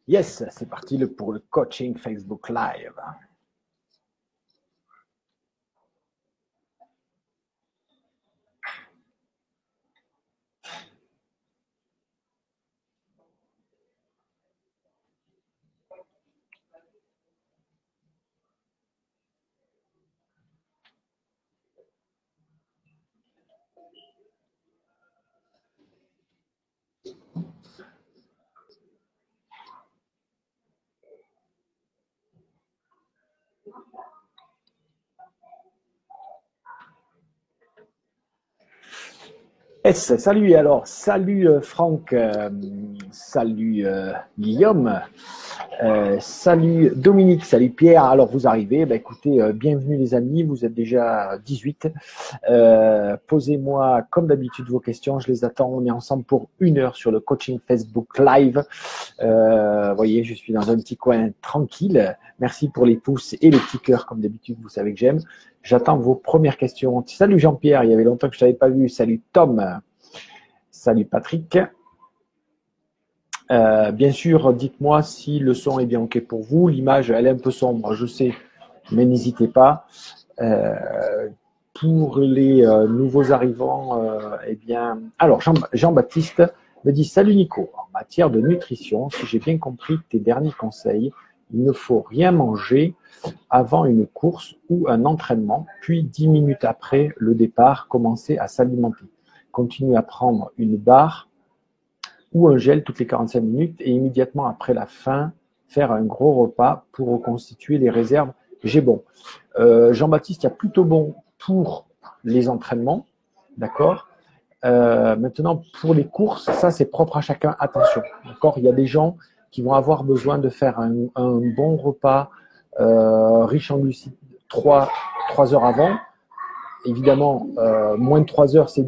Yes, c'est parti pour le coaching Facebook Live. Yes, salut alors, salut Franck, salut Guillaume, salut Dominique, salut Pierre. Alors vous arrivez, écoutez, bienvenue les amis, vous êtes déjà 18. Posez-moi comme d'habitude vos questions, je les attends. On est ensemble pour 1 heure sur le coaching Facebook Live. Vous voyez, je suis dans un petit coin tranquille. Merci pour les pouces et les petits cœurs comme d'habitude, vous savez que j'aime. J'attends vos premières questions. Salut Jean-Pierre, il y avait longtemps que je ne t'avais pas vu. Salut Tom. Salut Patrick. Bien sûr, dites-moi si le son est bien OK pour vous. L'image, elle est un peu sombre, je sais, mais n'hésitez pas. Pour les nouveaux arrivants, eh bien... Alors, Jean-Baptiste me dit « Salut Nico, en matière de nutrition, si j'ai bien compris tes derniers conseils, il ne faut rien manger avant une course ou un entraînement, puis 10 minutes après le départ, commencer à s'alimenter. Continue à prendre une barre ou un gel toutes les 45 minutes et immédiatement après la fin, faire un gros repas pour reconstituer les réserves. J'ai bon. Jean-Baptiste, il y a plutôt bon pour les entraînements, d'accord. Maintenant, pour les courses, ça c'est propre à chacun. Attention, d'accord. Il y a des gens qui vont avoir besoin de faire un bon repas riche en glucides 3 heures avant. Évidemment, moins de 3 heures, c'est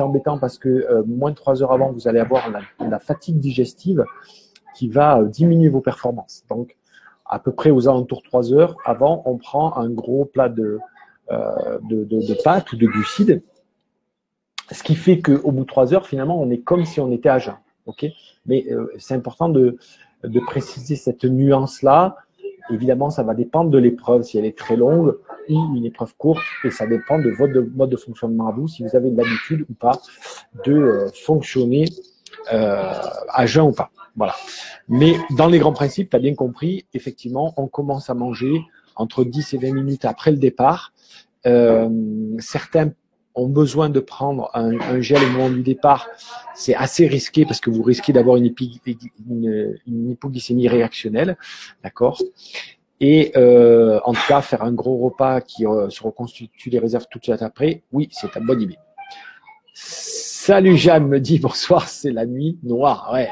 embêtant parce que moins de 3 heures avant, vous allez avoir la fatigue digestive qui va diminuer vos performances. Donc, à peu près aux alentours de 3 heures avant, on prend un gros plat de pâtes ou de glucides, ce qui fait qu'au bout de 3 heures, finalement, on est comme si on était à jeun. Okay, mais c'est important de préciser cette nuance-là. Évidemment, ça va dépendre de l'épreuve, si elle est très longue ou une épreuve courte, et ça dépend de votre mode de fonctionnement à vous, si vous avez l'habitude ou pas de fonctionner à jeun ou pas. Voilà. Mais dans les grands principes, tu as bien compris, effectivement, on commence à manger entre 10 et 20 minutes après le départ. Certains ont besoin de prendre un gel au moment du départ. C'est assez risqué parce que vous risquez d'avoir une hypoglycémie réactionnelle, d'accord. Et en tout cas, faire un gros repas qui se reconstitue les réserves tout de suite après, oui, c'est une bonne idée. Salut Jeanne me dit bonsoir, c'est la nuit noire, ouais,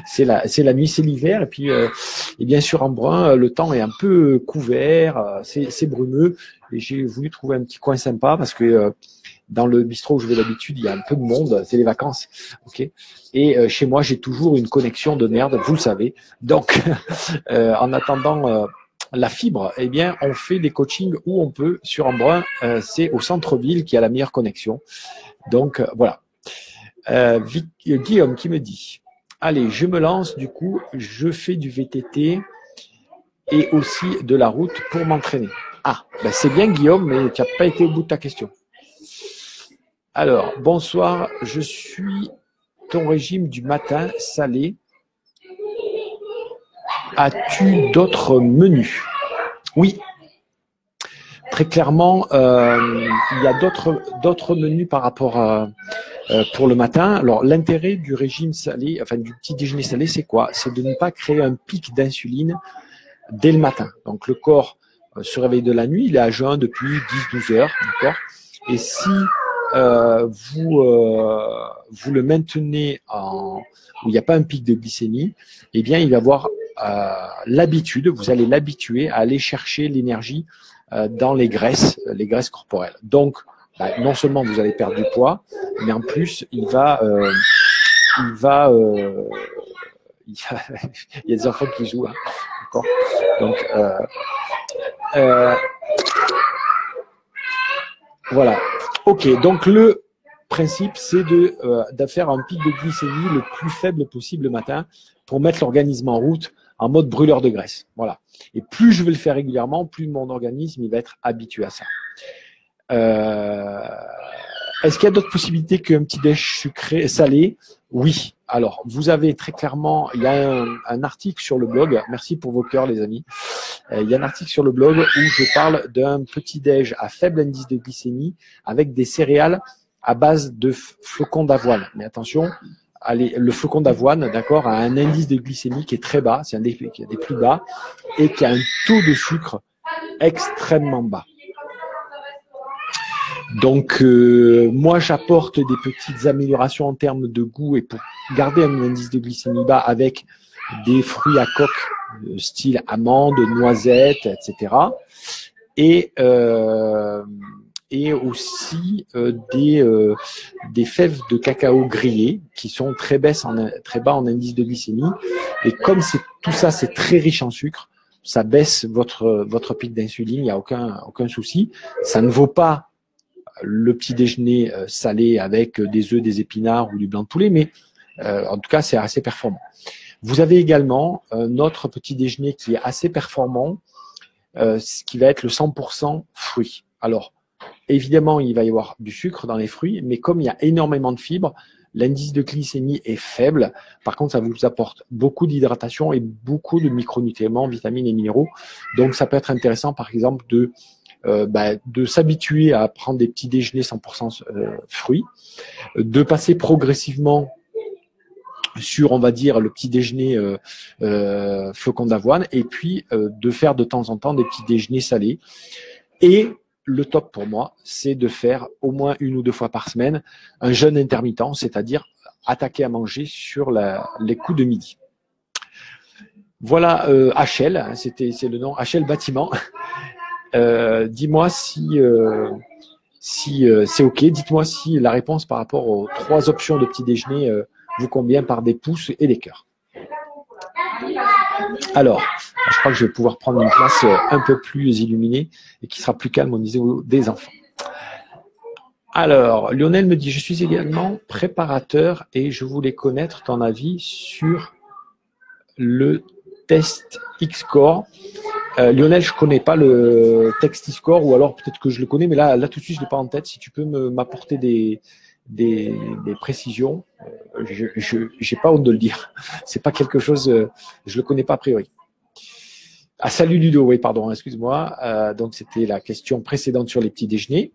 c'est la nuit, c'est l'hiver, et puis et bien sûr en brun, le temps est un peu couvert, c'est brumeux, et j'ai voulu trouver un petit coin sympa parce que dans le bistrot où je vais d'habitude, il y a un peu de monde, c'est les vacances, ok. Et chez moi, j'ai toujours une connexion de merde, vous le savez. Donc, en attendant la fibre, eh bien, on fait des coachings où on peut sur Embrun. C'est au centre-ville qui a la meilleure connexion. Donc voilà. Guillaume qui me dit, allez, je me lance. Du coup, je fais du VTT et aussi de la route pour m'entraîner. Ah, ben c'est bien Guillaume, mais tu n'as pas été au bout de ta question. Alors, bonsoir, je suis ton régime du matin salé. As-tu d'autres menus? Oui, très clairement, il y a d'autres menus par rapport à pour le matin. Alors, l'intérêt du régime salé, enfin du petit déjeuner salé, c'est quoi? C'est de ne pas créer un pic d'insuline dès le matin. Donc, le corps se réveille de la nuit, il est à jeun depuis 10-12 heures, d'accord? Et si vous le maintenez où il n'y a pas un pic de glycémie, eh bien, il va avoir l'habitude, vous allez l'habituer à aller chercher l'énergie dans les graisses corporelles. Donc, non seulement vous allez perdre du poids, mais en plus, il y a des enfants qui jouent, hein, d'accord. Donc, voilà. Ok, donc le principe, c'est de faire un pic de glycémie le plus faible possible le matin pour mettre l'organisme en route en mode brûleur de graisse. Voilà. Et plus je vais le faire régulièrement, plus mon organisme il va être habitué à ça. Est-ce qu'il y a d'autres possibilités qu'un petit déj sucré, salé? Oui. Alors, vous avez très clairement, il y a un article sur le blog. Merci pour vos cœurs, les amis. Il y a un article sur le blog où je parle d'un petit déj à faible indice de glycémie avec des céréales à base de flocons d'avoine. Mais attention, le flocon d'avoine, d'accord, a un indice de glycémie qui est très bas, c'est un des plus bas, et qui a un taux de sucre extrêmement bas. Donc, moi, j'apporte des petites améliorations en termes de goût et pour garder un indice de glycémie bas avec des fruits à coque, style amandes, noisettes, etc. Et aussi des fèves de cacao grillées qui sont très bas en indice de glycémie. Et comme tout ça, c'est très riche en sucre, ça baisse votre pic d'insuline, il n'y a aucun souci. Ça ne vaut pas le petit déjeuner salé avec des œufs, des épinards ou du blanc de poulet, mais en tout cas, c'est assez performant. Vous avez également notre petit déjeuner qui est assez performant, ce qui va être le 100% fruits. Alors, évidemment, il va y avoir du sucre dans les fruits, mais comme il y a énormément de fibres, l'indice de glycémie est faible. Par contre, ça vous apporte beaucoup d'hydratation et beaucoup de micronutriments, vitamines et minéraux. Donc, ça peut être intéressant, par exemple, de s'habituer à prendre des petits déjeuners 100% fruits, de passer progressivement sur, on va dire, le petit déjeuner flocon d'avoine, et puis de faire de temps en temps des petits déjeuners salés. Et le top pour moi, c'est de faire au moins 1 ou 2 fois par semaine un jeûne intermittent, c'est-à-dire attaquer à manger sur les coups de midi. Voilà HL, c'est le nom, HL Bâtiment. Dis-moi si c'est OK. Dites-moi si la réponse par rapport aux 3 options de petit déjeuner vous convient par des pouces et des cœurs. Alors, je crois que je vais pouvoir prendre une place un peu plus illuminée et qui sera plus calme au niveau des enfants. Alors, Lionel me dit, je suis également préparateur et je voulais connaître ton avis sur le test X-Core. Lionel, je connais pas le test X-Core, ou alors peut-être que je le connais, mais là tout de suite, je l'ai pas en tête. Si tu peux m'apporter des précisions, j'ai pas honte de le dire. C'est pas quelque chose, je le connais pas a priori. Ah, salut Ludo, oui, pardon, excuse-moi. Donc c'était la question précédente sur les petits déjeuners.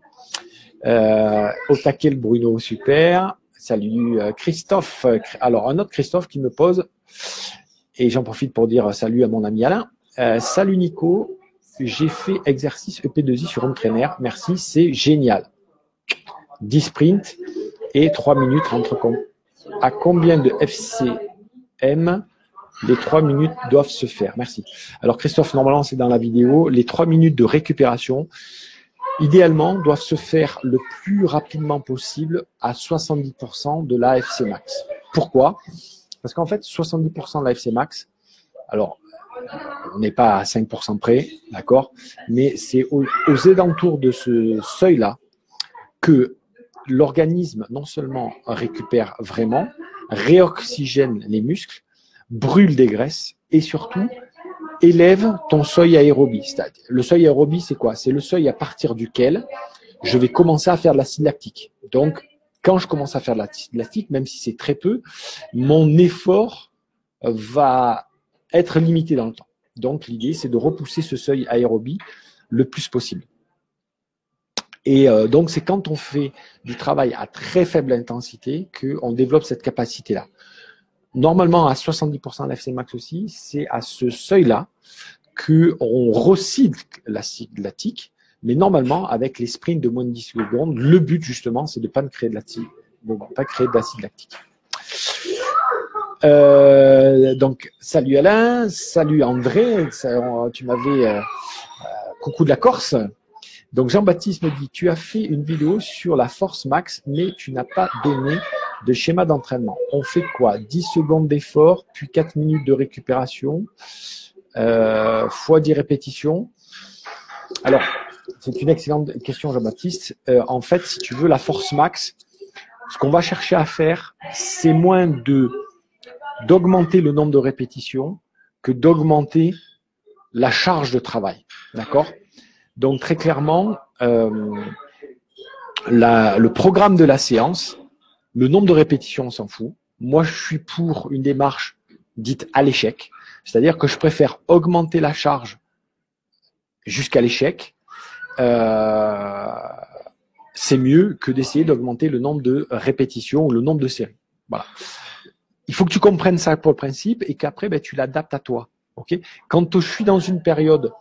Au taquet le Bruno, super. Salut Christophe. Alors un autre Christophe qui me pose, et j'en profite pour dire salut à mon ami Alain. Salut Nico, j'ai fait exercice EP2I sur home trainer. Merci, c'est génial. 10 sprints et 3 minutes entre à combien de FCM les 3 minutes doivent se faire? Merci. Alors Christophe, normalement c'est dans la vidéo. Les 3 minutes de récupération, idéalement, doivent se faire le plus rapidement possible à 70% de l'AFC max. Pourquoi? Parce qu'en fait, 70% de l'AFC max, alors on n'est pas à 5% près, d'accord, mais c'est aux alentours de ce seuil-là que l'organisme non seulement récupère vraiment, réoxygène les muscles, brûle des graisses et surtout élève ton seuil aérobie. Le seuil aérobie, c'est quoi? C'est le seuil à partir duquel je vais commencer à faire de l'acide lactique. Donc, quand je commence à faire de l'acide lactique, même si c'est très peu, mon effort va être limité dans le temps. Donc, l'idée, c'est de repousser ce seuil aérobie le plus possible. Et donc, c'est quand on fait du travail à très faible intensité qu'on développe cette capacité-là. Normalement, à 70% de l'FC max aussi, c'est à ce seuil-là qu'on recycle l'acide lactique. Mais normalement, avec les sprints de moins de 10 secondes, le but, justement, c'est de ne pas créer de l'acide lactique. Donc, salut Alain, salut André, tu m'avais... coucou de la Corse. Donc, Jean-Baptiste me dit, tu as fait une vidéo sur la force max, mais tu n'as pas donné de schéma d'entraînement. On fait quoi? 10 secondes d'effort, puis 4 minutes de récupération, fois 10 répétitions. Alors, c'est une excellente question, Jean-Baptiste. En fait, si tu veux, la force max, Ce qu'on va chercher à faire, c'est moins d'augmenter le nombre de répétitions que d'augmenter la charge de travail. D'accord? Donc, très clairement, le programme de la séance, le nombre de répétitions, on s'en fout. Moi, je suis pour une démarche dite à l'échec. C'est-à-dire que je préfère augmenter la charge jusqu'à l'échec. C'est mieux que d'essayer d'augmenter le nombre de répétitions ou le nombre de séries. Voilà. Il faut que tu comprennes ça pour le principe et qu'après, tu l'adaptes à toi. Okay. Quand je suis dans une période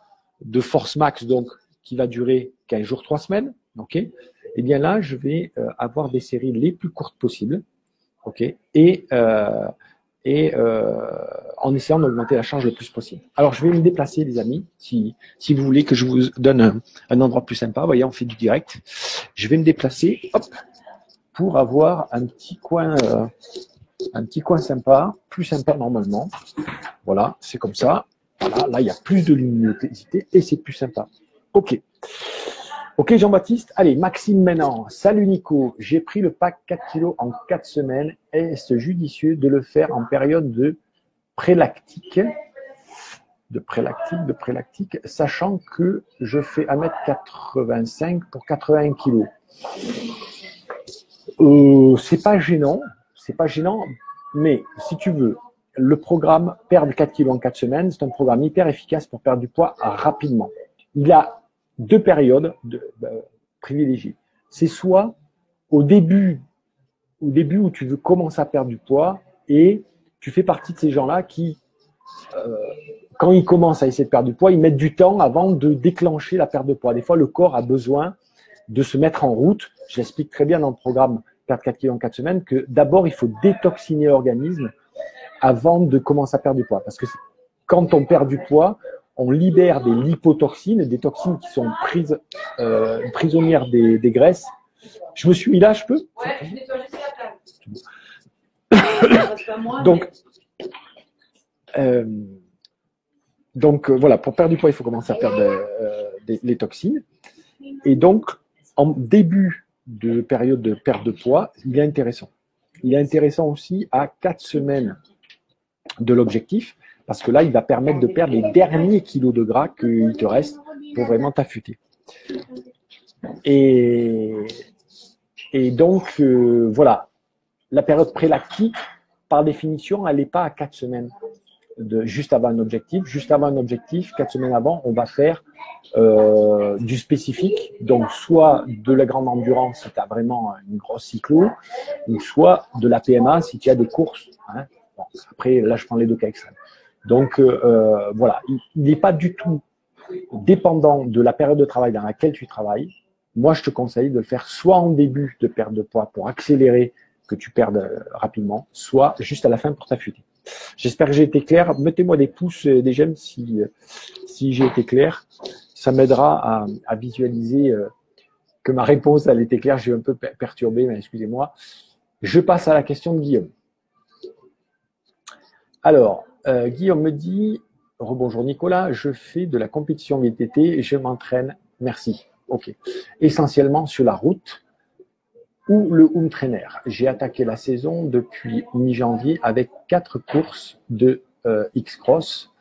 de force max, donc qui va durer 15 jours, 3 semaines, okay, eh bien là, je vais avoir des séries les plus courtes possibles, okay, et en essayant d'augmenter la charge le plus possible. Alors, je vais me déplacer, les amis, si vous voulez que je vous donne un endroit plus sympa. Vous voyez, on fait du direct. Je vais me déplacer, hop, pour avoir un petit coin sympa, plus sympa normalement. Voilà, c'est comme ça. Voilà, là, il y a plus de luminosité et c'est plus sympa. Ok. Ok, Jean-Baptiste. Allez, Maxime maintenant. Salut Nico. J'ai pris le pack 4 kg en 4 semaines. Est-ce judicieux de le faire en période de prélactique, sachant que je fais 1m85 pour 81 kg. C'est pas gênant, mais si tu veux, le programme perdre 4 kg en 4 semaines, c'est un programme hyper efficace pour perdre du poids rapidement. Il a 2 périodes privilégiées. C'est soit au début où tu veux commencer à perdre du poids et tu fais partie de ces gens-là qui, quand ils commencent à essayer de perdre du poids, ils mettent du temps avant de déclencher la perte de poids. Des fois, le corps a besoin de se mettre en route. Je l'explique très bien dans le programme perdre 4 kg en 4 semaines que d'abord, il faut détoxiner l'organisme avant de commencer à perdre du poids. Parce que quand on perd du poids, on libère des lipotoxines, des toxines qui sont prisonnières des graisses. Je me suis mis là, je peux ? Ouais, je nettoie juste la table. Donc, voilà, pour perdre du poids, il faut commencer à perdre les toxines. Et donc, en début de période de perte de poids, il est intéressant. Il est intéressant aussi à 4 semaines de l'objectif, parce que là, il va permettre de perdre les derniers kilos de gras qu'il te reste pour vraiment t'affûter. Et donc, voilà, la période prélactique, par définition, elle n'est pas à 4 semaines. Juste avant un objectif. Juste avant un objectif, 4 semaines avant, on va faire du spécifique, donc soit de la grande endurance si tu as vraiment une grosse cyclo, ou soit de la PMA si tu as des courses. Hein. Bon, après, là, je prends les deux cas extrêmes. Donc, voilà, il n'est pas du tout dépendant de la période de travail dans laquelle tu travailles. Moi, je te conseille de le faire soit en début de perte de poids pour accélérer que tu perdes rapidement, soit juste à la fin pour t'affûter. J'espère que j'ai été clair. Mettez-moi des pouces, des j'aime si j'ai été clair. Ça m'aidera à visualiser que ma réponse elle était claire. J'ai un peu perturbé, mais excusez-moi. Je passe à la question de Guillaume. Alors, Guillaume me dit « Rebonjour Nicolas, je fais de la compétition VTT et je m'entraîne. Merci. » Ok. Essentiellement sur la route ou le home trainer. J'ai attaqué la saison depuis mi-janvier avec 4 courses de X-Cross,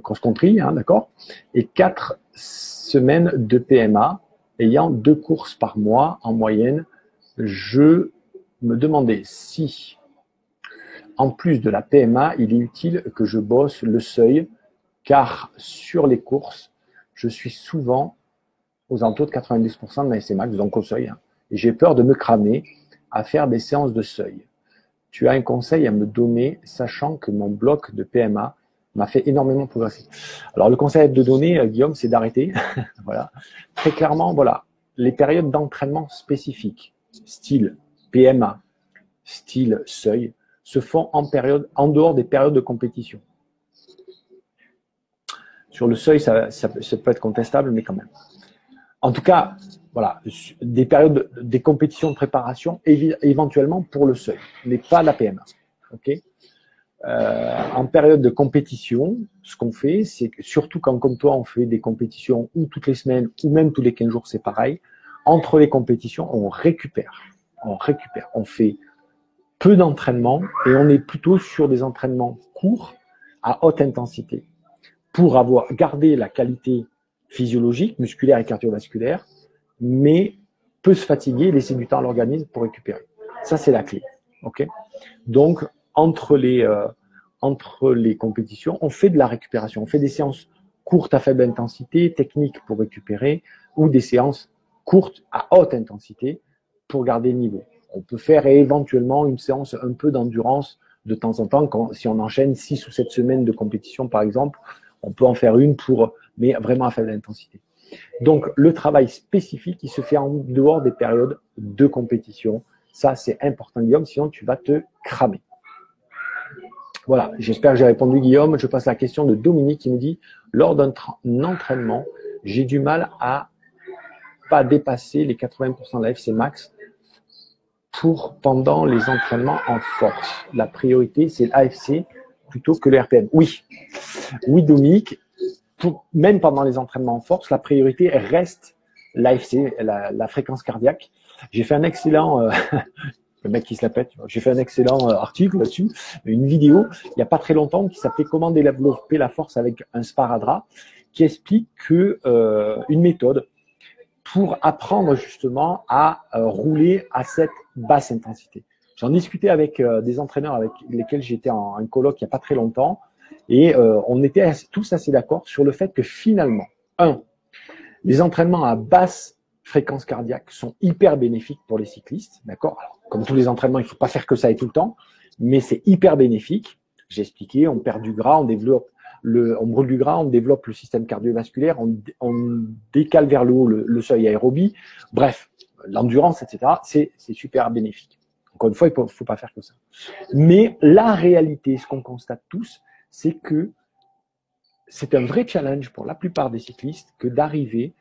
cross-country, hein, d'accord, et 4 semaines de PMA, ayant 2 courses par mois en moyenne. Je me demandais si, en plus de la PMA, il est utile que je bosse le seuil, car sur les courses, je suis souvent aux alentours de 90% de ma SMAX, donc au seuil, hein. Et j'ai peur de me cramer à faire des séances de seuil. Tu as un conseil à me donner, sachant que mon bloc de PMA m'a fait énormément progresser. Alors, le conseil à te donner, Guillaume, c'est d'arrêter. Voilà. Très clairement, voilà, les périodes d'entraînement spécifiques, style PMA, style seuil, se font en dehors des périodes de compétition. Sur le seuil, ça peut être contestable, mais quand même. En tout cas, voilà, des périodes, des compétitions de préparation, éventuellement pour le seuil, mais pas la PMA. Okay, en période de compétition, ce qu'on fait, c'est que surtout quand, comme toi, on fait des compétitions ou toutes les semaines ou même tous les 15 jours, c'est pareil. Entre les compétitions, on récupère. on récupère. On fait peu d'entraînement et on est plutôt sur des entraînements courts à haute intensité pour garder la qualité physiologique, musculaire et cardiovasculaire, mais peut se fatiguer et laisser du temps à l'organisme pour récupérer. Ça, c'est la clé. Okay, donc, entre les compétitions, on fait de la récupération. On fait des séances courtes à faible intensité, techniques pour récupérer, ou des séances courtes à haute intensité pour garder le niveau. On peut faire éventuellement une séance un peu d'endurance de temps en temps. Si on enchaîne 6 ou 7 semaines de compétition, par exemple, on peut en faire une mais vraiment à faible intensité. Donc, le travail spécifique, il se fait en dehors des périodes de compétition. Ça, c'est important, Guillaume, sinon tu vas te cramer. Voilà, j'espère que j'ai répondu, Guillaume. Je passe à la question de Dominique qui me dit « Lors d'un entraînement, j'ai du mal à pas dépasser les 80% de la FC max pendant les entraînements en force. La priorité, c'est l'AFC plutôt que le RPM. » Oui, Dominique. Même pendant les entraînements en force, la priorité reste l'AFC, la fréquence cardiaque. J'ai fait un excellent, le mec qui se la pète, j'ai fait un excellent article là-dessus, une vidéo, il n'y a pas très longtemps, qui s'appelait « Comment développer la force avec un sparadrap », qui explique une méthode pour apprendre justement à rouler à cette basse intensité. J'en discutais avec des entraîneurs avec lesquels j'étais en colloque il n'y a pas très longtemps. Et on était tous assez d'accord sur le fait que finalement, les entraînements à basse fréquence cardiaque sont hyper bénéfiques pour les cyclistes, d'accord? Alors, comme tous les entraînements, il ne faut pas faire que ça et tout le temps, mais c'est hyper bénéfique. J'ai expliqué, on perd du gras, on brûle du gras, on développe le système cardiovasculaire, on décale vers le haut le seuil aérobie. Bref, l'endurance, etc., c'est super bénéfique. Encore une fois, il ne faut pas faire que ça. Mais la réalité, ce qu'on constate tous, c'est que c'est un vrai challenge pour la plupart des cyclistes que d'arriver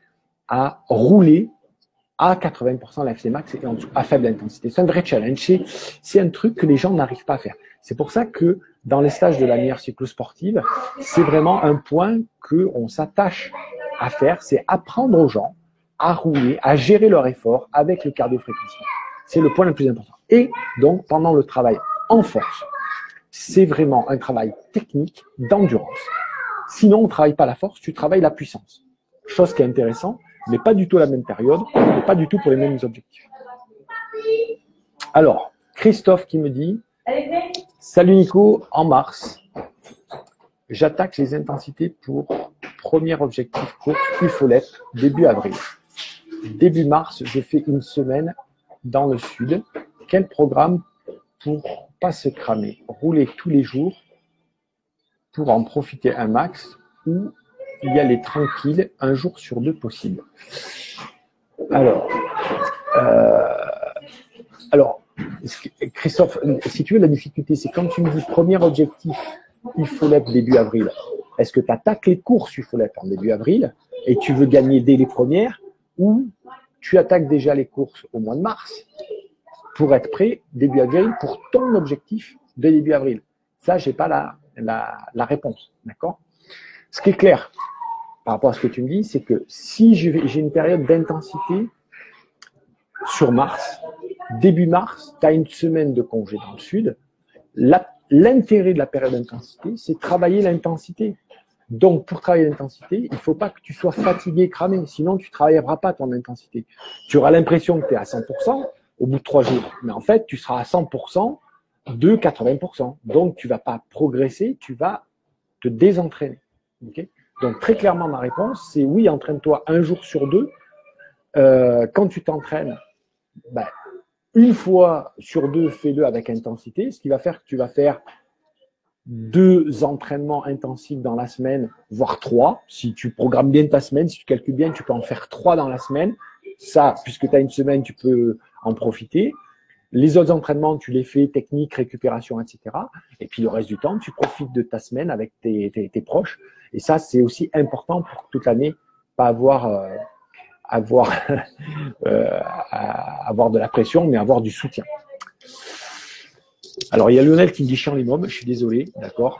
à rouler à 80% la FC max et en dessous, à faible intensité. C'est un vrai challenge. C'est un truc que les gens n'arrivent pas à faire. C'est pour ça que dans les stages de la meilleure cyclosportive, c'est vraiment un point qu'on s'attache à faire, c'est apprendre aux gens à rouler, à gérer leur effort avec le cardio-fréquencement. C'est le point le plus important. Et donc, pendant le travail en force, c'est vraiment un travail technique d'endurance. Sinon, on ne travaille pas la force, tu travailles la puissance. Chose qui est intéressante, mais pas du tout à la même période, et pas du tout pour les mêmes objectifs. Alors, Christophe qui me dit « Salut Nico, en mars, j'attaque les intensités pour premier objectif court, Uffolep, début avril. Début mars, je fais une semaine dans le sud. Quel programme pour pas se cramer, rouler tous les jours pour en profiter un max ou y aller tranquille, un jour sur 2 possible. » Alors, Christophe, si tu veux, la difficulté, c'est quand tu me dis premier objectif, Uffolep début avril, est-ce que tu attaques les courses Uffolep en début avril et tu veux gagner dès les premières ou tu attaques déjà les courses au mois de mars pour être prêt début avril pour ton objectif de début avril? Ça, j'ai pas la réponse, d'accord? Ce qui est clair par rapport à ce que tu me dis, c'est que si j'ai une période d'intensité sur mars, début mars, tu as une semaine de congé dans le sud, l'intérêt de la période d'intensité, c'est travailler l'intensité. Donc, pour travailler l'intensité, il ne faut pas que tu sois fatigué, cramé, sinon tu ne travailleras pas ton intensité. Tu auras l'impression que tu es à 100% au bout de 3 jours, mais en fait, tu seras à 100% de 80%. Donc, tu ne vas pas progresser, tu vas te désentraîner. Okay? Donc, très clairement, ma réponse, c'est oui, entraîne-toi un jour sur 2. Quand tu t'entraînes, une fois sur 2, fais-le avec intensité, ce qui va faire que tu vas faire 2 entraînements intensifs dans la semaine, voire 3. Si tu programmes bien ta semaine, si tu calcules bien, tu peux en faire 3 dans la semaine. Ça, puisque tu as une semaine, tu peux en profiter. Les autres entraînements, tu les fais technique, récupération, etc. Et puis le reste du temps, tu profites de ta semaine avec tes proches. Et ça, c'est aussi important pour toute l'année, pas avoir de la pression, mais avoir du soutien. Alors, il y a Lionel qui me dit chiant les mômes, je suis désolé, d'accord.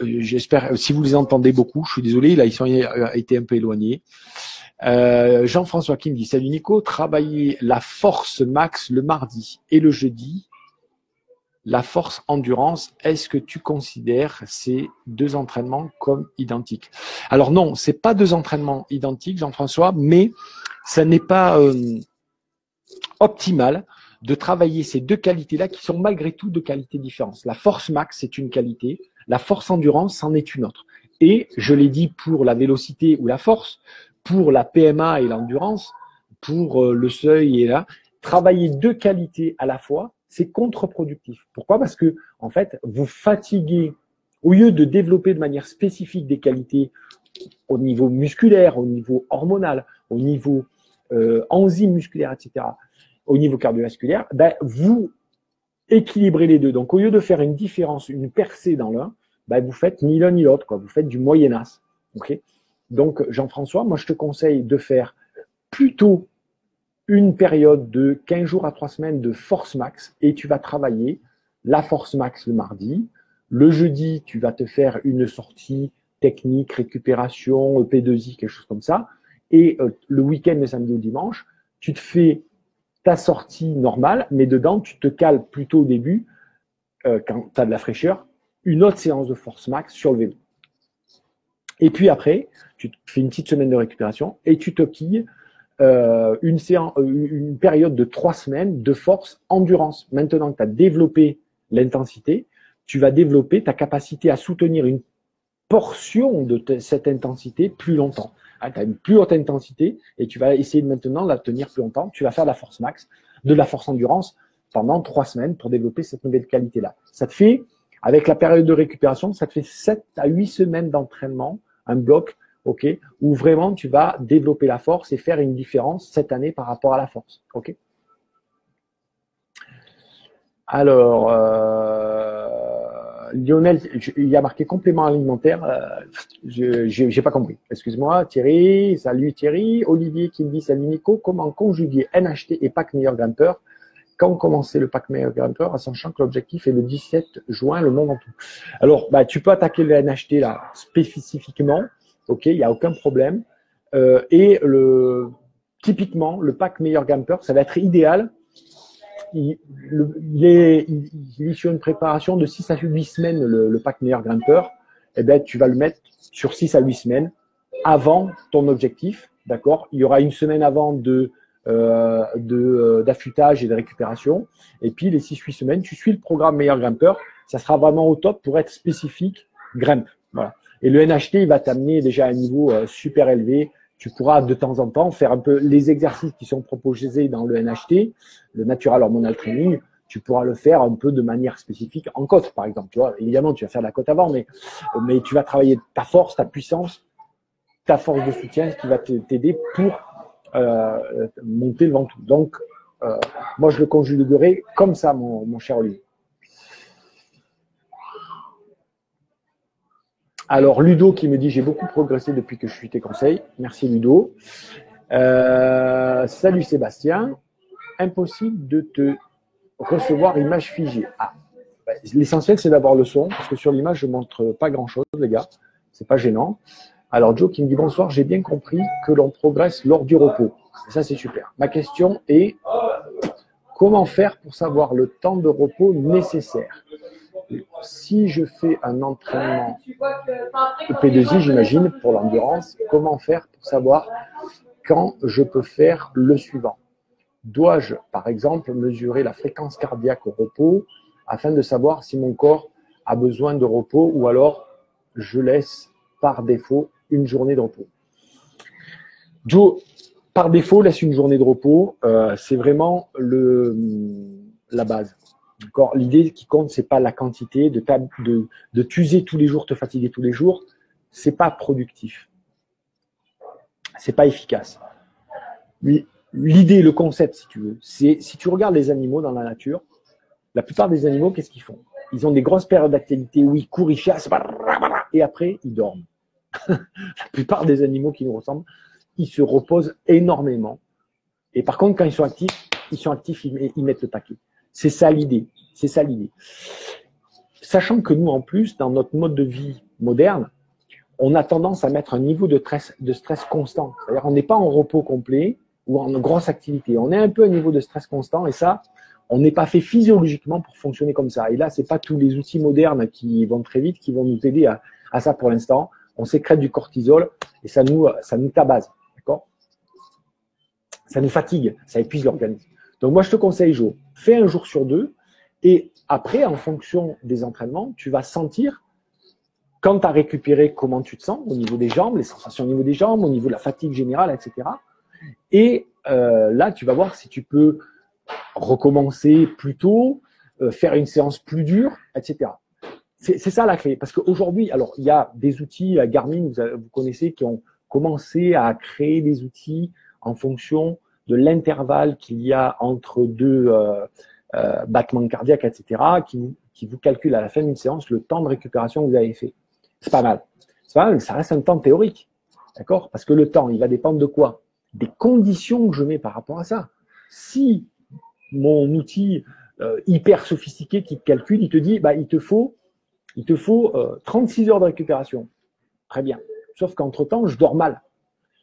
J'espère, si vous les entendez beaucoup, je suis désolé, là, ils ont été un peu éloignés. Jean-François qui me dit, salut Nico, travailler la force max le mardi et le jeudi, la force endurance, est-ce que tu considères ces deux entraînements comme identiques? Alors non, c'est pas deux entraînements identiques, Jean-François, mais ça n'est pas optimal de travailler ces deux qualités-là qui sont malgré tout de qualités différentes. La force max, c'est une qualité, la force endurance, c'en est une autre. Et je l'ai dit pour la vélocité ou la force, pour la PMA et l'endurance, pour le seuil et là, travailler deux qualités à la fois, c'est contre-productif. Pourquoi? Parce que, en fait, vous fatiguez, au lieu de développer de manière spécifique des qualités au niveau musculaire, au niveau hormonal, au niveau enzymes musculaires, etc., au niveau cardiovasculaire, ben, vous équilibrez les deux. Donc, au lieu de faire une différence, une percée dans l'un, ben, vous faites ni l'un ni l'autre, quoi. Vous faites du moyen-as. Okay. Donc, Jean-François, moi, je te conseille de faire plutôt une période de 15 jours à 3 semaines de force max et tu vas travailler la force max le mardi. Le jeudi, tu vas te faire une sortie technique, récupération, P2I, quelque chose comme ça. Et le week-end, le samedi ou dimanche, tu te fais ta sortie normale, mais dedans, tu te cales plutôt au début, quand tu as de la fraîcheur, une autre séance de force max sur le vélo. Et puis après, tu te fais une petite semaine de récupération et tu te quilles une période de 3 semaines de force endurance. Maintenant que tu as développé l'intensité, tu vas développer ta capacité à soutenir une portion de cette intensité plus longtemps. Tu as une plus haute intensité et tu vas essayer maintenant de la tenir plus longtemps. Tu vas faire de la force max, de la force endurance pendant 3 semaines pour développer cette nouvelle qualité-là. Ça te fait, avec la période de récupération, ça te fait 7 à 8 semaines d'entraînement, un bloc, ok, où vraiment tu vas développer la force et faire une différence cette année par rapport à la force. Ok. Alors, Lionel, il y a marqué complément alimentaire. Je n'ai pas compris. Excuse-moi, Thierry. Salut Thierry. Olivier qui me dit salut Nico. Comment conjuguer NHT et pack meilleur grimpeur? Quand commencer le pack meilleur grimpeur, en sachant que l'objectif est le 17 juin, le monde en tout. Alors, bah, tu peux attaquer le NHT là spécifiquement. Ok, il n'y a aucun problème. Et typiquement, le pack meilleur grimpeur, ça va être idéal. Il est sur une préparation de 6 à 8 semaines, le pack meilleur grimpeur. Eh ben, tu vas le mettre sur 6 à 8 semaines avant ton objectif. D'accord? Il y aura une semaine avant d'affûtage et de récupération. Et puis, les 6-8 semaines, tu suis le programme meilleur grimpeur. Ça sera vraiment au top pour être spécifique grimpe. Voilà. Et le NHT, il va t'amener déjà à un niveau super élevé. Tu pourras de temps en temps faire un peu les exercices qui sont proposés dans le NHT, le Natural Hormonal Training. Tu pourras le faire un peu de manière spécifique en côte, par exemple. Tu vois, évidemment, tu vas faire de la côte avant, mais tu vas travailler ta force, ta puissance, ta force de soutien, ce qui va t'aider pour monter le ventoux. Donc, moi, je le conjuguerai comme ça, mon cher Olivier. Alors, Ludo qui me dit « J'ai beaucoup progressé depuis que je suis tes conseils. » Merci Ludo. Salut Sébastien. Impossible de te recevoir image figée. Ah, l'essentiel, c'est d'avoir le son, parce que sur l'image, je ne montre pas grand-chose, les gars. C'est pas gênant. Alors, Joe qui me dit « Bonsoir, j'ai bien compris que l'on progresse lors du repos. » Et ça, c'est super. Ma question est « Comment faire pour savoir le temps de repos nécessaire ? Si je fais un entraînement P2I, j'imagine, pour l'endurance, comment faire pour savoir quand je peux faire le suivant? Dois-je, par exemple, mesurer la fréquence cardiaque au repos afin de savoir si mon corps a besoin de repos ou alors je laisse par défaut une journée de repos? Joe, par défaut, laisse une journée de repos. C'est vraiment la base. L'idée qui compte, c'est pas la quantité, de t'user tous les jours, te fatiguer tous les jours. C'est pas productif. C'est pas efficace. L'idée, le concept, si tu veux, c'est si tu regardes les animaux dans la nature, la plupart des animaux, qu'est-ce qu'ils font? Ils ont des grosses périodes d'activité où ils courent, ils chassent, et après, ils dorment. La plupart des animaux qui nous ressemblent, ils se reposent énormément. Et par contre, quand ils sont actifs, ils mettent le paquet. C'est ça l'idée. C'est ça l'idée. Sachant que nous, en plus, dans notre mode de vie moderne, on a tendance à mettre un niveau de stress constant. C'est-à-dire qu'on n'est pas en repos complet ou en grosse activité. On est un peu à un niveau de stress constant et ça, on n'est pas fait physiologiquement pour fonctionner comme ça. Et là, c'est pas tous les outils modernes qui vont très vite qui vont nous aider à ça pour l'instant. On sécrète du cortisol et ça nous tabasse. D'accord? Ça nous fatigue, ça épuise l'organisme. Donc moi, je te conseille, Jo, fais un jour sur 2 et après, en fonction des entraînements, tu vas sentir quand tu as récupéré comment tu te sens au niveau des jambes, les sensations au niveau des jambes, au niveau de la fatigue générale, etc. Et là, tu vas voir si tu peux recommencer plus tôt, faire une séance plus dure, etc. C'est ça la clé. Parce qu'aujourd'hui, alors il y a des outils à Garmin, vous connaissez, qui ont commencé à créer des outils en fonction de l'intervalle qu'il y a entre deux battements cardiaques, etc., qui vous calculent à la fin d'une séance le temps de récupération que vous avez fait. C'est pas mal. C'est pas mal, mais ça reste un temps théorique. D'accord? Parce que le temps, il va dépendre de quoi? Des conditions que je mets par rapport à ça. Si mon outil hyper sophistiqué qui te calcule, il te dit, bah, il te faut 36 heures de récupération. Très bien. Sauf qu'entre-temps, je dors mal.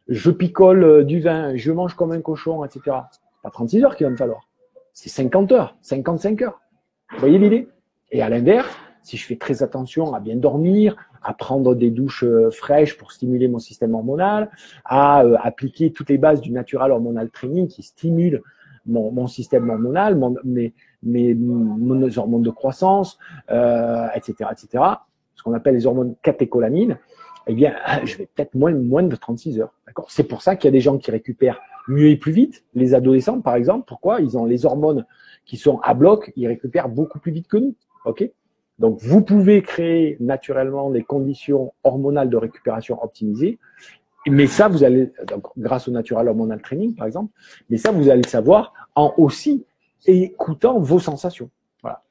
Je picole du vin, je mange comme un cochon, etc. C'est pas 36 heures qu'il va me falloir. C'est 50 heures, 55 heures. Vous voyez l'idée? Et à l'inverse, si je fais très attention à bien dormir, à prendre des douches fraîches pour stimuler mon système hormonal, à appliquer toutes les bases du natural hormonal training qui stimule mon système hormonal, mes hormones de croissance, etc., ce qu'on appelle les hormones catécholamines, eh bien, je vais peut-être moins de 36 heures. D'accord? C'est pour ça qu'il y a des gens qui récupèrent mieux et plus vite. Les adolescents, par exemple, pourquoi? Ils ont les hormones qui sont à bloc, ils récupèrent beaucoup plus vite que nous. Ok? Donc, vous pouvez créer naturellement des conditions hormonales de récupération optimisées. Mais ça, vous allez, donc, grâce au natural hormonal training, par exemple, mais ça, vous allez le savoir en aussi écoutant vos sensations. Voilà.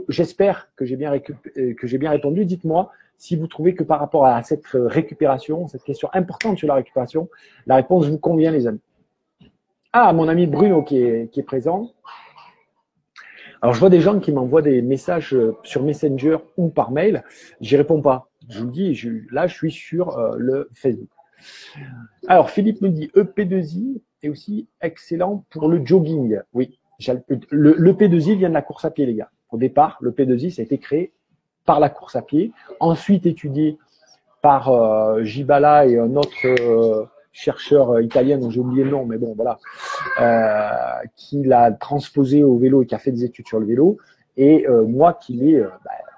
J'espère que j'ai bien répondu. Dites-moi si vous trouvez que par rapport à cette récupération, cette question importante sur la récupération, la réponse vous convient, les amis. Ah, mon ami Bruno qui est présent. Alors, je vois des gens qui m'envoient des messages sur Messenger ou par mail. J'y réponds pas. Je vous dis, là, je suis sur le Facebook. Alors, Philippe me dit EP2I est aussi excellent pour le jogging. Oui, le P2I vient de la course à pied, les gars. Au départ, le P2I, ça a été créé par la course à pied, ensuite étudié par Gibala et un autre chercheur italien dont j'ai oublié le nom, mais bon, voilà, qui l'a transposé au vélo et qui a fait des études sur le vélo, et moi qui l'ai,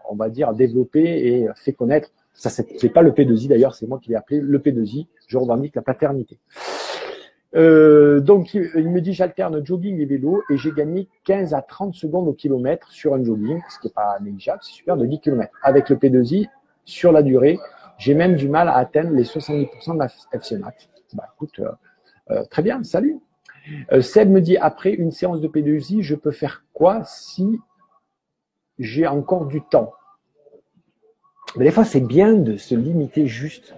on va dire, développé et fait connaître. Ça, c'est pas le P2I d'ailleurs, c'est moi qui l'ai appelé le P2I. Je revendique la paternité. Donc, il me dit, j'alterne jogging et vélo et j'ai gagné 15 à 30 secondes au kilomètre sur un jogging, ce qui n'est pas négligeable, c'est super, de 10 km. Avec le P2I, sur la durée, j'ai même du mal à atteindre les 70% de la FC Max. Bah, écoute, très bien, salut. Seb me dit, après une séance de P2I, je peux faire quoi si j'ai encore du temps? Mais des fois, c'est bien de se limiter juste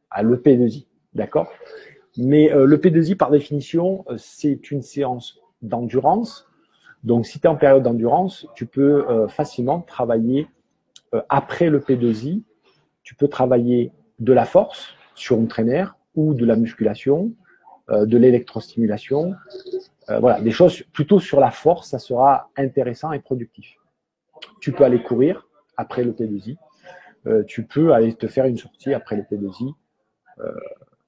à le P2I, d'accord? Mais le P2I, par définition, c'est une séance d'endurance. Donc, si tu es en période d'endurance, tu peux facilement travailler après le P2I. Tu peux travailler de la force sur une traînère ou de la musculation, de l'électrostimulation. Voilà, des choses plutôt sur la force, ça sera intéressant et productif. Tu peux aller courir après le P2I. Tu peux aller te faire une sortie après le P2I.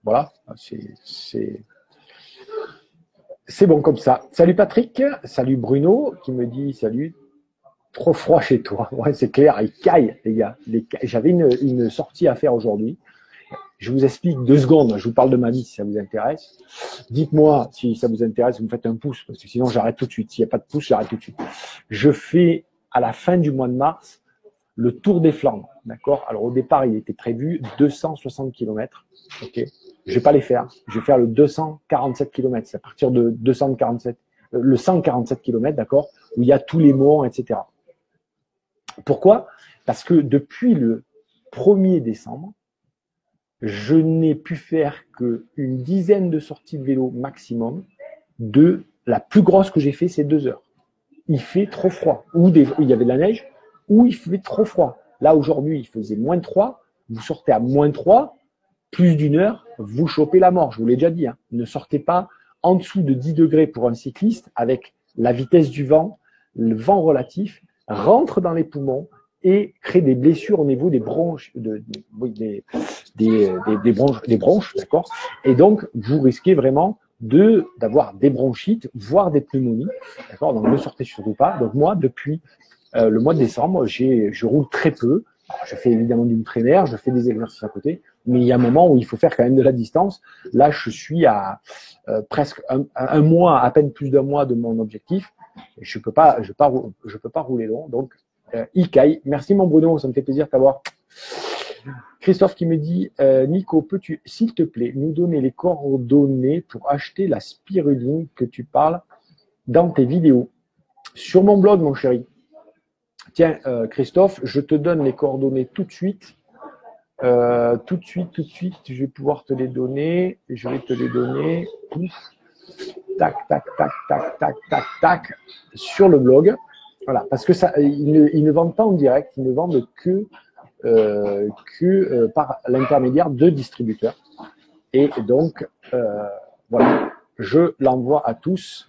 Voilà, c'est bon comme ça. Salut Patrick, salut Bruno qui me dit salut. Trop froid chez toi. Ouais, c'est clair, il caille les gars. J'avais une sortie à faire aujourd'hui. Je vous explique 2 secondes. Je vous parle de ma vie si ça vous intéresse. Dites-moi si ça vous intéresse, vous me faites un pouce parce que sinon j'arrête tout de suite. S'il n'y a pas de pouce, j'arrête tout de suite. Je fais à la fin du mois de mars le Tour des Flandres, d'accord? Alors au départ, il était prévu 260 km, ok? Je vais pas les faire. Je vais faire le 247 km. C'est à partir de 247, le 147 km, d'accord? Où il y a tous les monts, etc. Pourquoi? Parce que depuis le 1er décembre, je n'ai pu faire qu'une dizaine de sorties de vélo maximum. La plus grosse que j'ai fait, c'est 2 heures. Il fait trop froid. Ou il y avait de la neige, ou il fait trop froid. Là, aujourd'hui, il faisait -3. Vous sortez à -3, plus d'une heure, vous chopez la mort. Je vous l'ai déjà dit. Hein. Ne sortez pas en dessous de 10 degrés pour un cycliste avec la vitesse du vent, le vent relatif, rentre dans les poumons et crée des blessures au niveau des bronches, des bronches, d'accord. Et donc, vous risquez vraiment d'avoir des bronchites, voire des pneumonies, d'accord. Donc, ne sortez surtout pas. Donc, moi, depuis le mois de décembre, je roule très peu. Alors, je fais évidemment du traîner, je fais des exercices à côté, mais il y a un moment où il faut faire quand même de la distance. Là, je suis à presque un mois, à peine plus d'un mois de mon objectif. Et je peux pas rouler long. Donc, Ikai, merci mon Bruno, ça me fait plaisir de t'avoir. Christophe qui me dit, Nico, peux-tu, s'il te plaît, nous donner les coordonnées pour acheter la spiruline que tu parles dans tes vidéos? Sur mon blog, mon chéri. Tiens, Christophe, je te donne les coordonnées tout de suite. Tout de suite, je vais pouvoir te les donner. Je vais te les donner. Tac, tac, tac, tac, tac, tac, tac, sur le blog. Voilà, parce que ça, ils ne vendent pas en direct, ils ne vendent que par l'intermédiaire de distributeurs. Et donc, voilà, je l'envoie à tous.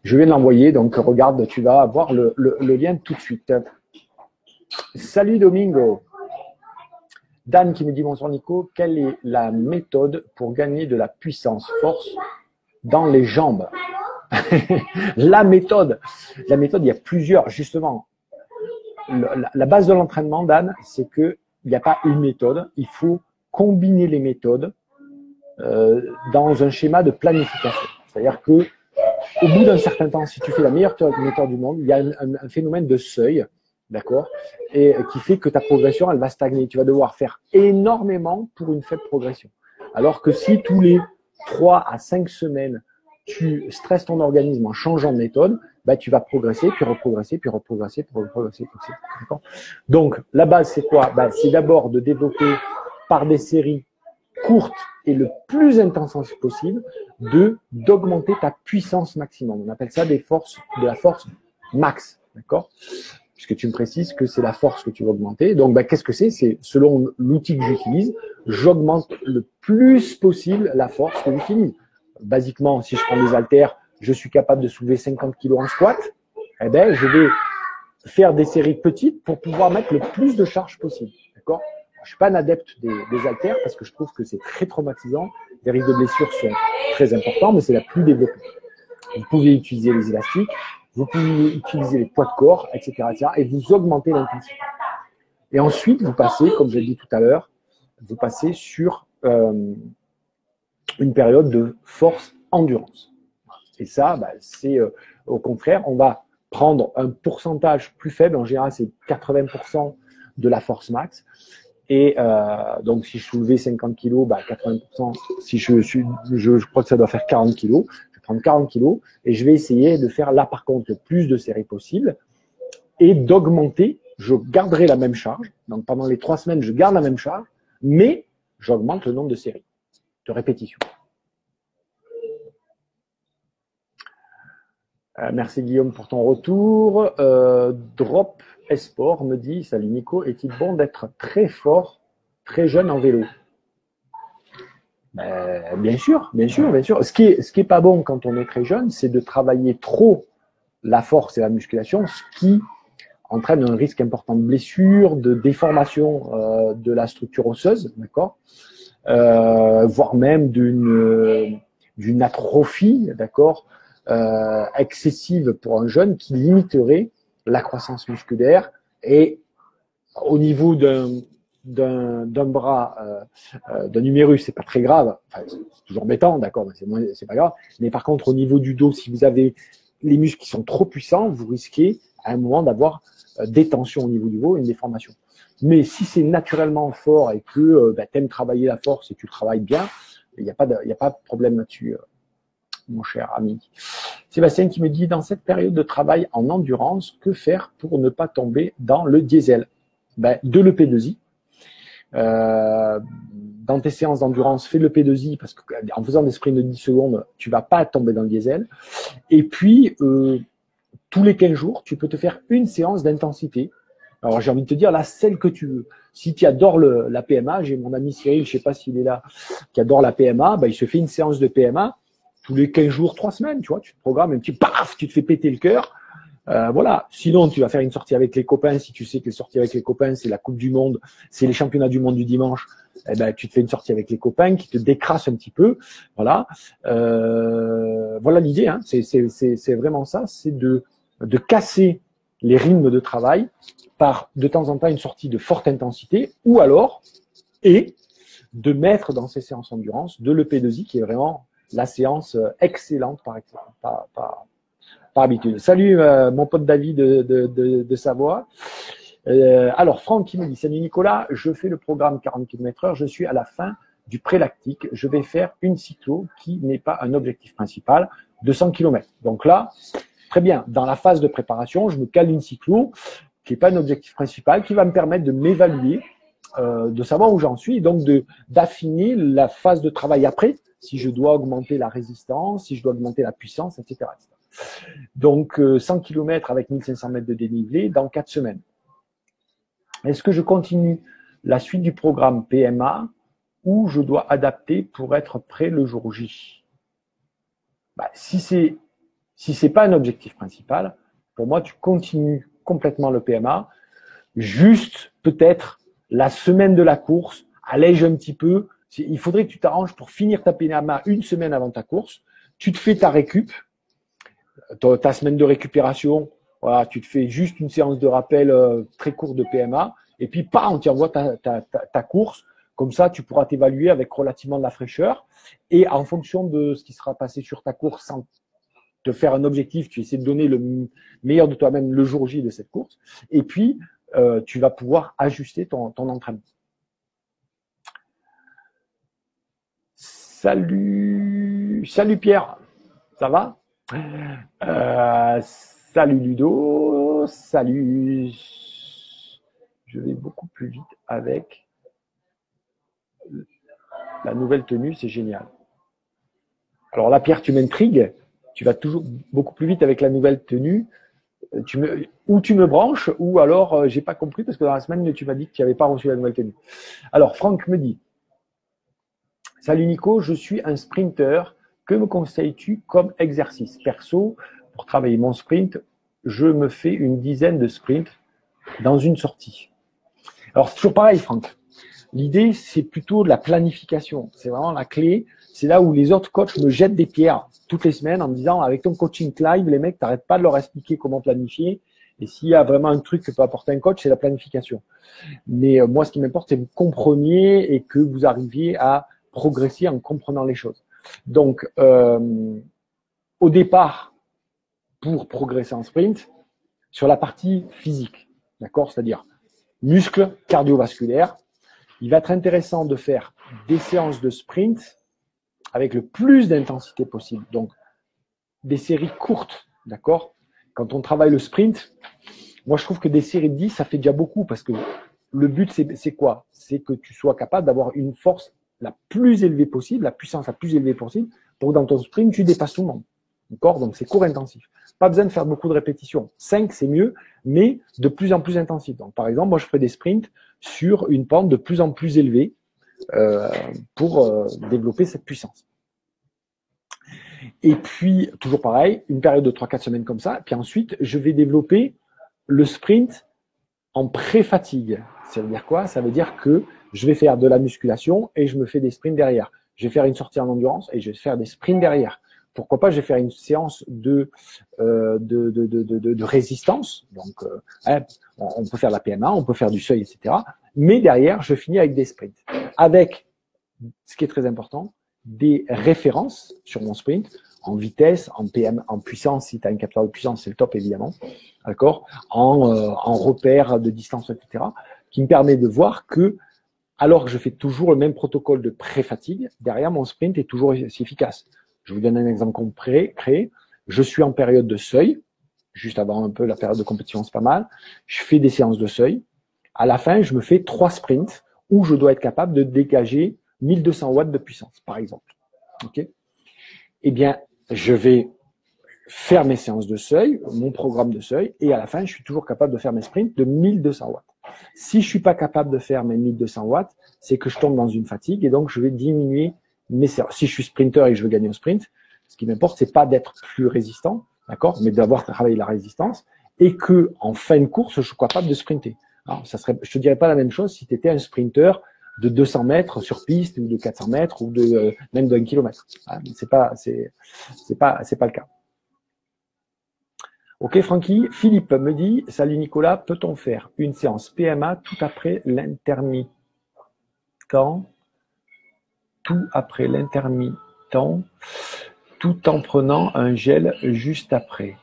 Je viens de l'envoyer, donc regarde, tu vas avoir le lien tout de suite. Salut Domingo. Dan qui me dit bonsoir Nico, quelle est la méthode pour gagner de la puissance, force dans les jambes? La méthode, il y a plusieurs, justement. La base de l'entraînement, Dan, c'est qu'il n'y a pas une méthode, il faut combiner les méthodes dans un schéma de planification. C'est-à-dire que au bout d'un certain temps, si tu fais la meilleure méthode du monde, il y a un phénomène de seuil, d'accord, et qui fait que ta progression, elle va stagner. Tu vas devoir faire énormément pour une faible progression. Alors que si tous les 3 à 5 semaines, tu stresses ton organisme en changeant de méthode, bah, tu vas progresser, puis reprogresser, puis reprogresser, puis reprogresser. D'accord. Donc, la base, c'est quoi? Bah, c'est d'abord de développer par des séries courtes et le plus intenses possible, d'augmenter ta puissance maximum. On appelle ça de la force max. D'accord? Puisque tu me précises que c'est la force que tu vas augmenter. Donc, bah, qu'est-ce que c'est? C'est selon l'outil que j'utilise, j'augmente le plus possible la force que j'utilise. Basiquement, si je prends des haltères, je suis capable de soulever 50 kg en squat. Eh ben, je vais faire des séries petites pour pouvoir mettre le plus de charge possible. D'accord? Je suis pas un adepte des haltères parce que je trouve que c'est très traumatisant. Les risques de blessures sont très importants, mais c'est la plus développée. Vous pouvez utiliser les élastiques, vous pouvez utiliser les poids de corps, etc., et vous augmentez l'intensité. Et ensuite, vous passez, comme je l'ai dit tout à l'heure, vous passez sur une période de force endurance. Et ça, bah, c'est au contraire, on va prendre un pourcentage plus faible. En général, c'est 80% de la force max. Et donc, si je soulevais 50 kg, bah, 80%, si je crois que ça doit faire 40 kg, je vais prendre 40 kg et je vais essayer de faire là, par contre, le plus de séries possible et d'augmenter. Je garderai la même charge. Donc, pendant les 3 semaines, je garde la même charge, mais j'augmente le nombre de séries, de répétitions. Merci Guillaume pour ton retour. Drop Esport me dit, salut Nico, est-il bon d'être très fort, très jeune en vélo? Bien sûr, bien sûr, bien sûr. Ce qui est pas bon quand on est très jeune, c'est de travailler trop la force et la musculation, ce qui entraîne un risque important de blessure, de déformation de la structure osseuse, d'accord, voire même d'une atrophie, d'accord, excessive pour un jeune qui limiterait la croissance musculaire et au niveau d'un bras, d'un humérus, c'est pas très grave, enfin, c'est toujours embêtant, d'accord, mais c'est pas grave. Mais par contre, au niveau du dos, si vous avez les muscles qui sont trop puissants, vous risquez à un moment d'avoir des tensions au niveau du dos et une déformation. Mais si c'est naturellement fort et que tu aimes travailler la force et tu le travailles bien, il n'y a pas de problème là-dessus, mon cher ami. Sébastien qui me dit, dans cette période de travail en endurance, que faire pour ne pas tomber dans le diesel? De l'EP2I. Dans tes séances d'endurance, fais le P2I parce qu'en faisant des sprints de 10 secondes, tu vas pas tomber dans le diesel. Et puis, tous les 15 jours, tu peux te faire une séance d'intensité Alors, j'ai envie de te dire, là, celle que tu veux. Si tu adores la PMA, j'ai mon ami Cyril, je sais pas s'il est là, qui adore la PMA, il se fait une séance de PMA tous les 15 jours, 3 semaines, tu vois, tu te programmes un petit paf, tu te fais péter le cœur. Voilà. Sinon, tu vas faire une sortie avec les copains. Si tu sais que les sorties avec les copains, c'est la Coupe du Monde, c'est les championnats du monde du dimanche, tu te fais une sortie avec les copains qui te décrassent un petit peu. Voilà. Voilà l'idée. Hein. C'est vraiment ça. C'est de casser les rythmes de travail par de temps en temps une sortie de forte intensité, ou alors de mettre dans ces séances endurance de l'EP2I qui est vraiment la séance excellente par habitude. Salut mon pote David de Savoie. Alors Franck qui me dit, salut Nicolas, je fais le programme 40 km/h, je suis à la fin du pré-lactique, je vais faire une cyclo qui n'est pas un objectif principal, 200 km. Donc là, très bien, dans la phase de préparation, je me cale une cyclo qui n'est pas un objectif principal, qui va me permettre de m'évaluer, de savoir où j'en suis, et donc d'affiner la phase de travail après, si je dois augmenter la résistance, si je dois augmenter la puissance, etc. Donc 100 km avec 1500 mètres de dénivelé dans 4 semaines. Est-ce que je continue la suite du programme PMA ou je dois adapter pour être prêt le jour J? Si c'est pas un objectif principal, pour moi, tu continues complètement le PMA. Juste, peut-être, la semaine de la course, allège un petit peu. Il faudrait que tu t'arranges pour finir ta PMA une semaine avant ta course. Tu te fais ta récup, ta semaine de récupération. Voilà, tu te fais juste une séance de rappel très courte de PMA. Et puis, tu envoies ta course. Comme ça, tu pourras t'évaluer avec relativement de la fraîcheur. Et en fonction de ce qui sera passé sur ta course, sans te faire un objectif, tu essaies de donner le meilleur de toi-même le jour J de cette course. Et puis, tu vas pouvoir ajuster ton entraînement. Salut Pierre, ça va? Salut Ludo, salut. Je vais beaucoup plus vite avec la nouvelle tenue, c'est génial. Alors là, Pierre, tu m'intrigues. Tu vas toujours beaucoup plus vite avec la nouvelle tenue. Tu me branches, ou alors j'ai pas compris parce que dans la semaine, tu m'as dit que tu n'avais pas reçu la nouvelle tenue. Alors, Franck me dit, salut Nico, je suis un sprinter. Que me conseilles-tu comme exercice? Perso, pour travailler mon sprint, je me fais une dizaine de sprints dans une sortie. Alors, c'est toujours pareil, Franck. L'idée, c'est plutôt de la planification. C'est vraiment la clé. C'est là où les autres coachs me jettent des pierres toutes les semaines en me disant, avec ton coaching live, les mecs, t'arrêtes pas de leur expliquer comment planifier. Et s'il y a vraiment un truc que peut apporter un coach, c'est la planification. Mais moi, ce qui m'importe, c'est que vous compreniez et que vous arriviez à progresser en comprenant les choses. Donc, au départ, pour progresser en sprint, sur la partie physique, d'accord, c'est-à-dire muscles, cardiovasculaires, il va être intéressant de faire des séances de sprint avec le plus d'intensité possible. Donc, des séries courtes, d'accord? Quand on travaille le sprint, moi, je trouve que des séries de 10, ça fait déjà beaucoup parce que le but, c'est quoi? C'est que tu sois capable d'avoir une force la plus élevée possible, la puissance la plus élevée possible pour que dans ton sprint, tu dépasses tout le monde. D'accord? Donc, c'est court intensif. Pas besoin de faire beaucoup de répétitions. 5, c'est mieux, mais de plus en plus intensif. Donc, par exemple, moi, je fais des sprints sur une pente de plus en plus élevée pour développer cette puissance. Et puis, toujours pareil, une période de 3-4 semaines comme ça. Puis ensuite, je vais développer le sprint en pré-fatigue. Ça veut dire quoi? Ça veut dire que je vais faire de la musculation et je me fais des sprints derrière. Je vais faire une sortie en endurance et je vais faire des sprints derrière. Pourquoi pas, je vais faire une séance de résistance. Donc, on peut faire de la PMA, on peut faire du seuil, etc. Mais derrière, je finis avec des sprints. Avec, ce qui est très important, des références sur mon sprint, en vitesse, en PM, en puissance. Si tu as un capteur de puissance, c'est le top, évidemment. D'accord? En repère de distance, etc. Qui me permet de voir que, alors que je fais toujours le même protocole de pré-fatigue, derrière, mon sprint est toujours aussi efficace. Je vous donne un exemple concret. Je suis en période de seuil, juste avant un peu la période de compétition, c'est pas mal. Je fais des séances de seuil. À la fin, je me fais 3 sprints où je dois être capable de dégager 1200 watts de puissance, par exemple. Ok? Eh bien, je vais faire mes séances de seuil, mon programme de seuil, et à la fin, je suis toujours capable de faire mes sprints de 1200 watts. Si je suis pas capable de faire mes 1200 watts, c'est que je tombe dans une fatigue et donc je vais diminuer mes séances. Si je suis sprinter et que je veux gagner au sprint, ce qui m'importe, c'est pas d'être plus résistant, d'accord, mais d'avoir travaillé la résistance et que en fin de course, je suis capable de sprinter. Alors, je te dirais pas la même chose si tu étais un sprinter de 200 mètres sur piste ou de 400 mètres ou même d'1 kilomètre. C'est pas le cas. Ok, Francky. Philippe me dit, salut Nicolas, peut-on faire une séance PMA tout après l'intermittent, tout en prenant un gel juste après?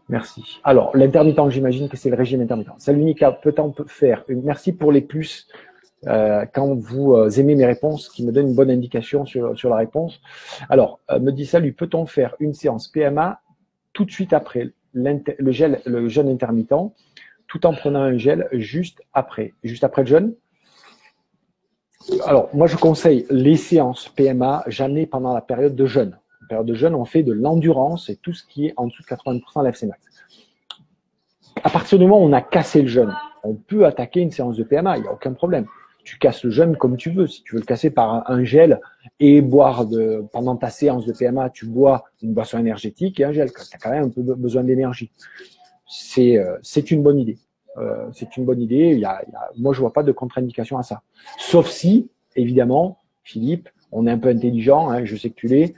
Merci. Alors, l'intermittent, j'imagine que c'est le régime intermittent. Salut Nicolas, peut-on faire merci pour les plus quand vous aimez mes réponses, qui me donnent une bonne indication sur la réponse. Alors, me dit salut, peut-on faire une séance PMA tout de suite après le jeûne intermittent, tout en prenant un gel juste après le jeûne? Alors, moi, je conseille les séances PMA jamais pendant la période de jeûne. La période de jeûne, on fait de l'endurance et tout ce qui est en dessous de 80% l'FC max. À partir du moment où on a cassé le jeûne, on peut attaquer une séance de PMA, il n'y a aucun problème. Tu casses le jeûne comme tu veux. Si tu veux le casser par un gel et boire pendant ta séance de PMA, tu bois une boisson énergétique et un gel. Tu as quand même un peu besoin d'énergie. C'est une bonne idée. C'est une bonne idée. Moi, je vois pas de contre-indication à ça. Sauf si, évidemment, Philippe, on est un peu intelligent, hein, je sais que tu l'es.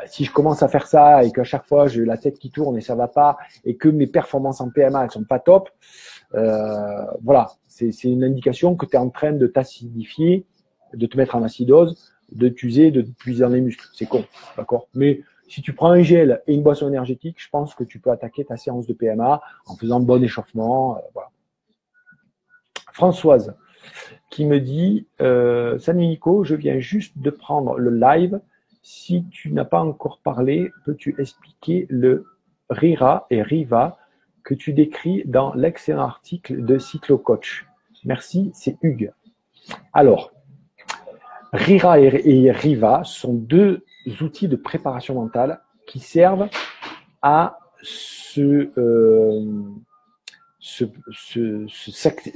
Si je commence à faire ça et qu'à chaque fois j'ai la tête qui tourne et ça va pas et que mes performances en PMA elles sont pas top, voilà, c'est une indication que tu es en train de t'acidifier, de te mettre en acidose, de t'user, de puiser dans les muscles. C'est con, d'accord? Mais si tu prends un gel et une boisson énergétique, je pense que tu peux attaquer ta séance de PMA en faisant bon échauffement. Voilà. Françoise qui me dit salut Nico, je viens juste de prendre le live. Si tu n'as pas encore parlé, peux-tu expliquer le RIRA et RIVA que tu décris dans l'excellent article de Cyclocoach? Merci, c'est Hugues. Alors, RIRA et RIVA sont deux outils de préparation mentale qui servent à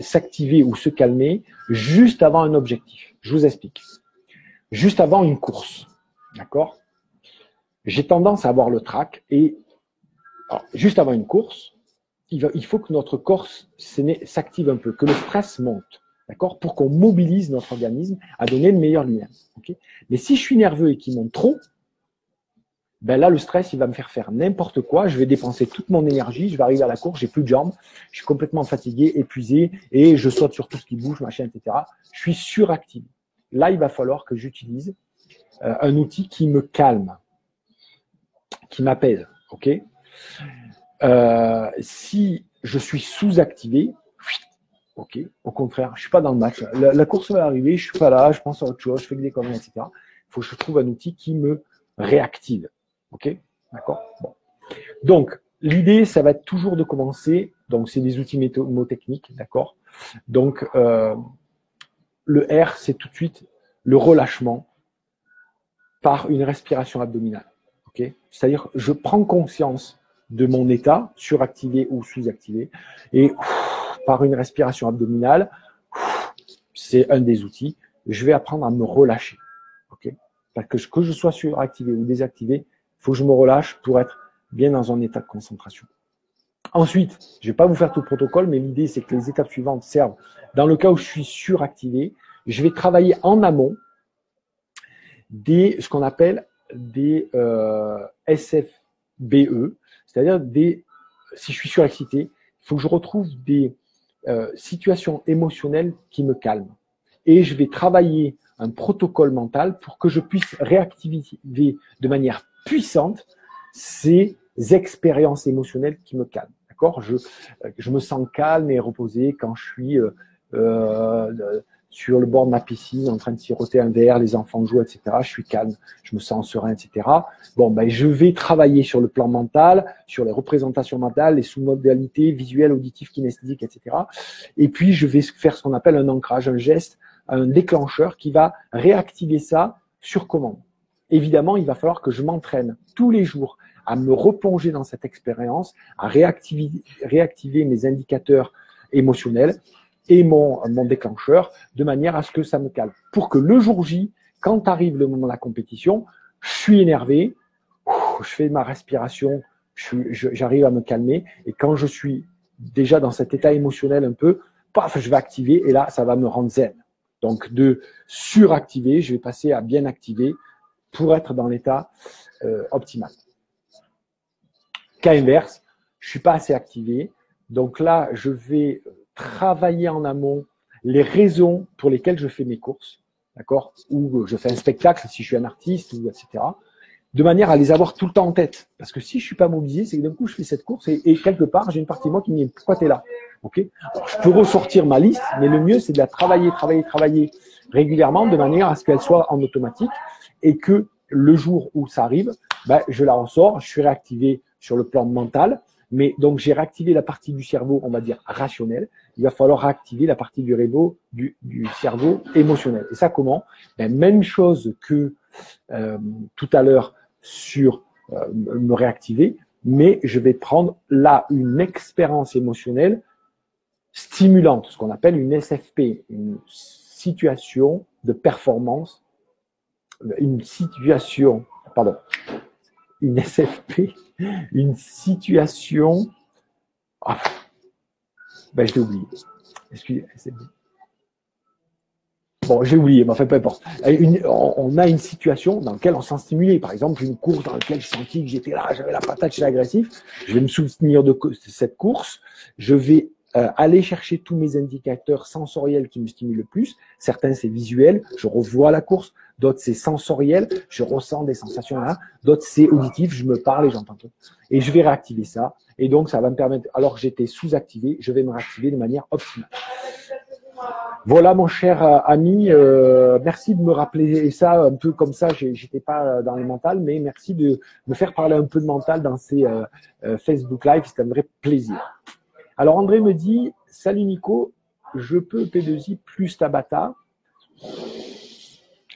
s'activer ou se calmer juste avant un objectif. Je vous explique. Juste avant une course. D'accord? J'ai tendance à avoir le trac et alors, juste avant une course, il faut que notre corps s'active un peu, que le stress monte, d'accord? Pour qu'on mobilise notre organisme à donner le meilleur lui-même. Okay? Mais si je suis nerveux et qu'il monte trop, ben là, le stress, il va me faire n'importe quoi. Je vais dépenser toute mon énergie. Je vais arriver à la course, j'ai plus de jambes, je suis complètement fatigué, épuisé et je saute sur tout ce qui bouge, machin, etc. Je suis suractivé. Là, il va falloir que j'utilise un outil qui me calme, qui m'apaise, ok? Si je suis sous-activé, ok, au contraire, je suis pas dans le match. La course va arriver, je suis pas là, je pense à autre chose, je fais que des conneries, etc. Il faut que je trouve un outil qui me réactive, ok? D'accord? Bon. Donc, l'idée, ça va être toujours de commencer. Donc, c'est des outils mnémotechniques, d'accord? Donc, le R, c'est tout de suite le relâchement par une respiration abdominale. Okay, c'est-à-dire, je prends conscience de mon état, suractivé ou sous-activé, et par une respiration abdominale, c'est un des outils, je vais apprendre à me relâcher. Okay, parce que je sois suractivé ou désactivé, il faut que je me relâche pour être bien dans un état de concentration. Ensuite, je ne vais pas vous faire tout le protocole, mais l'idée, c'est que les étapes suivantes servent. Dans le cas où je suis suractivé, je vais travailler en amont ce qu'on appelle des SFBE, c'est-à-dire si je suis surexcité, il faut que je retrouve des situations émotionnelles qui me calment. Et je vais travailler un protocole mental pour que je puisse réactiver de manière puissante ces expériences émotionnelles qui me calment. D'accord? Je me sens calme et reposé quand je suis sur le bord de ma piscine, en train de siroter un verre, les enfants jouent, etc. Je suis calme, je me sens serein, etc. Bon, ben, je vais travailler sur le plan mental, sur les représentations mentales, les sous-modalités visuelles, auditives, kinesthésiques, etc. Et puis, je vais faire ce qu'on appelle un ancrage, un geste, un déclencheur qui va réactiver ça sur commande. évidemment, il va falloir que je m'entraîne tous les jours à me replonger dans cette expérience, à réactiver mes indicateurs émotionnels et mon déclencheur de manière à ce que ça me calme. Pour que le jour J, quand arrive le moment de la compétition, je suis énervé, je fais ma respiration, j'arrive à me calmer et quand je suis déjà dans cet état émotionnel un peu, paf, je vais activer et là, ça va me rendre zen. Donc, de suractiver, je vais passer à bien activer pour être dans l'état optimal. Cas inverse, je suis pas assez activé. Donc là, je vais travailler en amont les raisons pour lesquelles je fais mes courses, d'accord, ou je fais un spectacle si je suis un artiste, ou etc. De manière à les avoir tout le temps en tête. Parce que si je suis pas mobilisé, c'est que d'un coup, je fais cette course et quelque part, j'ai une partie de moi qui me dit pourquoi tu es là. Ok. Alors, je peux ressortir ma liste, mais le mieux, c'est de la travailler régulièrement de manière à ce qu'elle soit en automatique et que le jour où ça arrive, ben, je la ressors, je suis réactivé sur le plan mental, mais donc j'ai réactivé la partie du cerveau, on va dire rationnel. Il va falloir réactiver la partie du cerveau émotionnel. Et ça comment? Ben, même chose que tout à l'heure sur me réactiver, mais je vais prendre là une expérience émotionnelle stimulante, ce qu'on appelle une SFP, une situation de performance, une SFP, une situation. Ben je l'ai oublié. Excusez. Bon, j'ai oublié, mais enfin, peu importe. On a une situation dans laquelle on se sent stimulé. Par exemple, une course dans laquelle j'ai senti que j'étais là, j'avais la patate, j'étais agressif. Je vais me souvenir de cette course. Je vais aller chercher tous mes indicateurs sensoriels qui me stimulent le plus. Certains, c'est visuel. Je revois la course. D'autres, c'est sensoriel. Je ressens des sensations là. D'autres, c'est auditif. Je me parle et j'entends tout. Et je vais réactiver ça. Et donc, ça va me permettre, alors que j'étais sous-activé, je vais me réactiver de manière optimale. Voilà, mon cher ami, merci de me rappeler ça un peu comme ça. J'étais pas dans le mental, mais merci de me faire parler un peu de mental dans ces Facebook Live. C'est un vrai plaisir. Alors, André me dit, salut Nico, je peux P2I plus Tabata.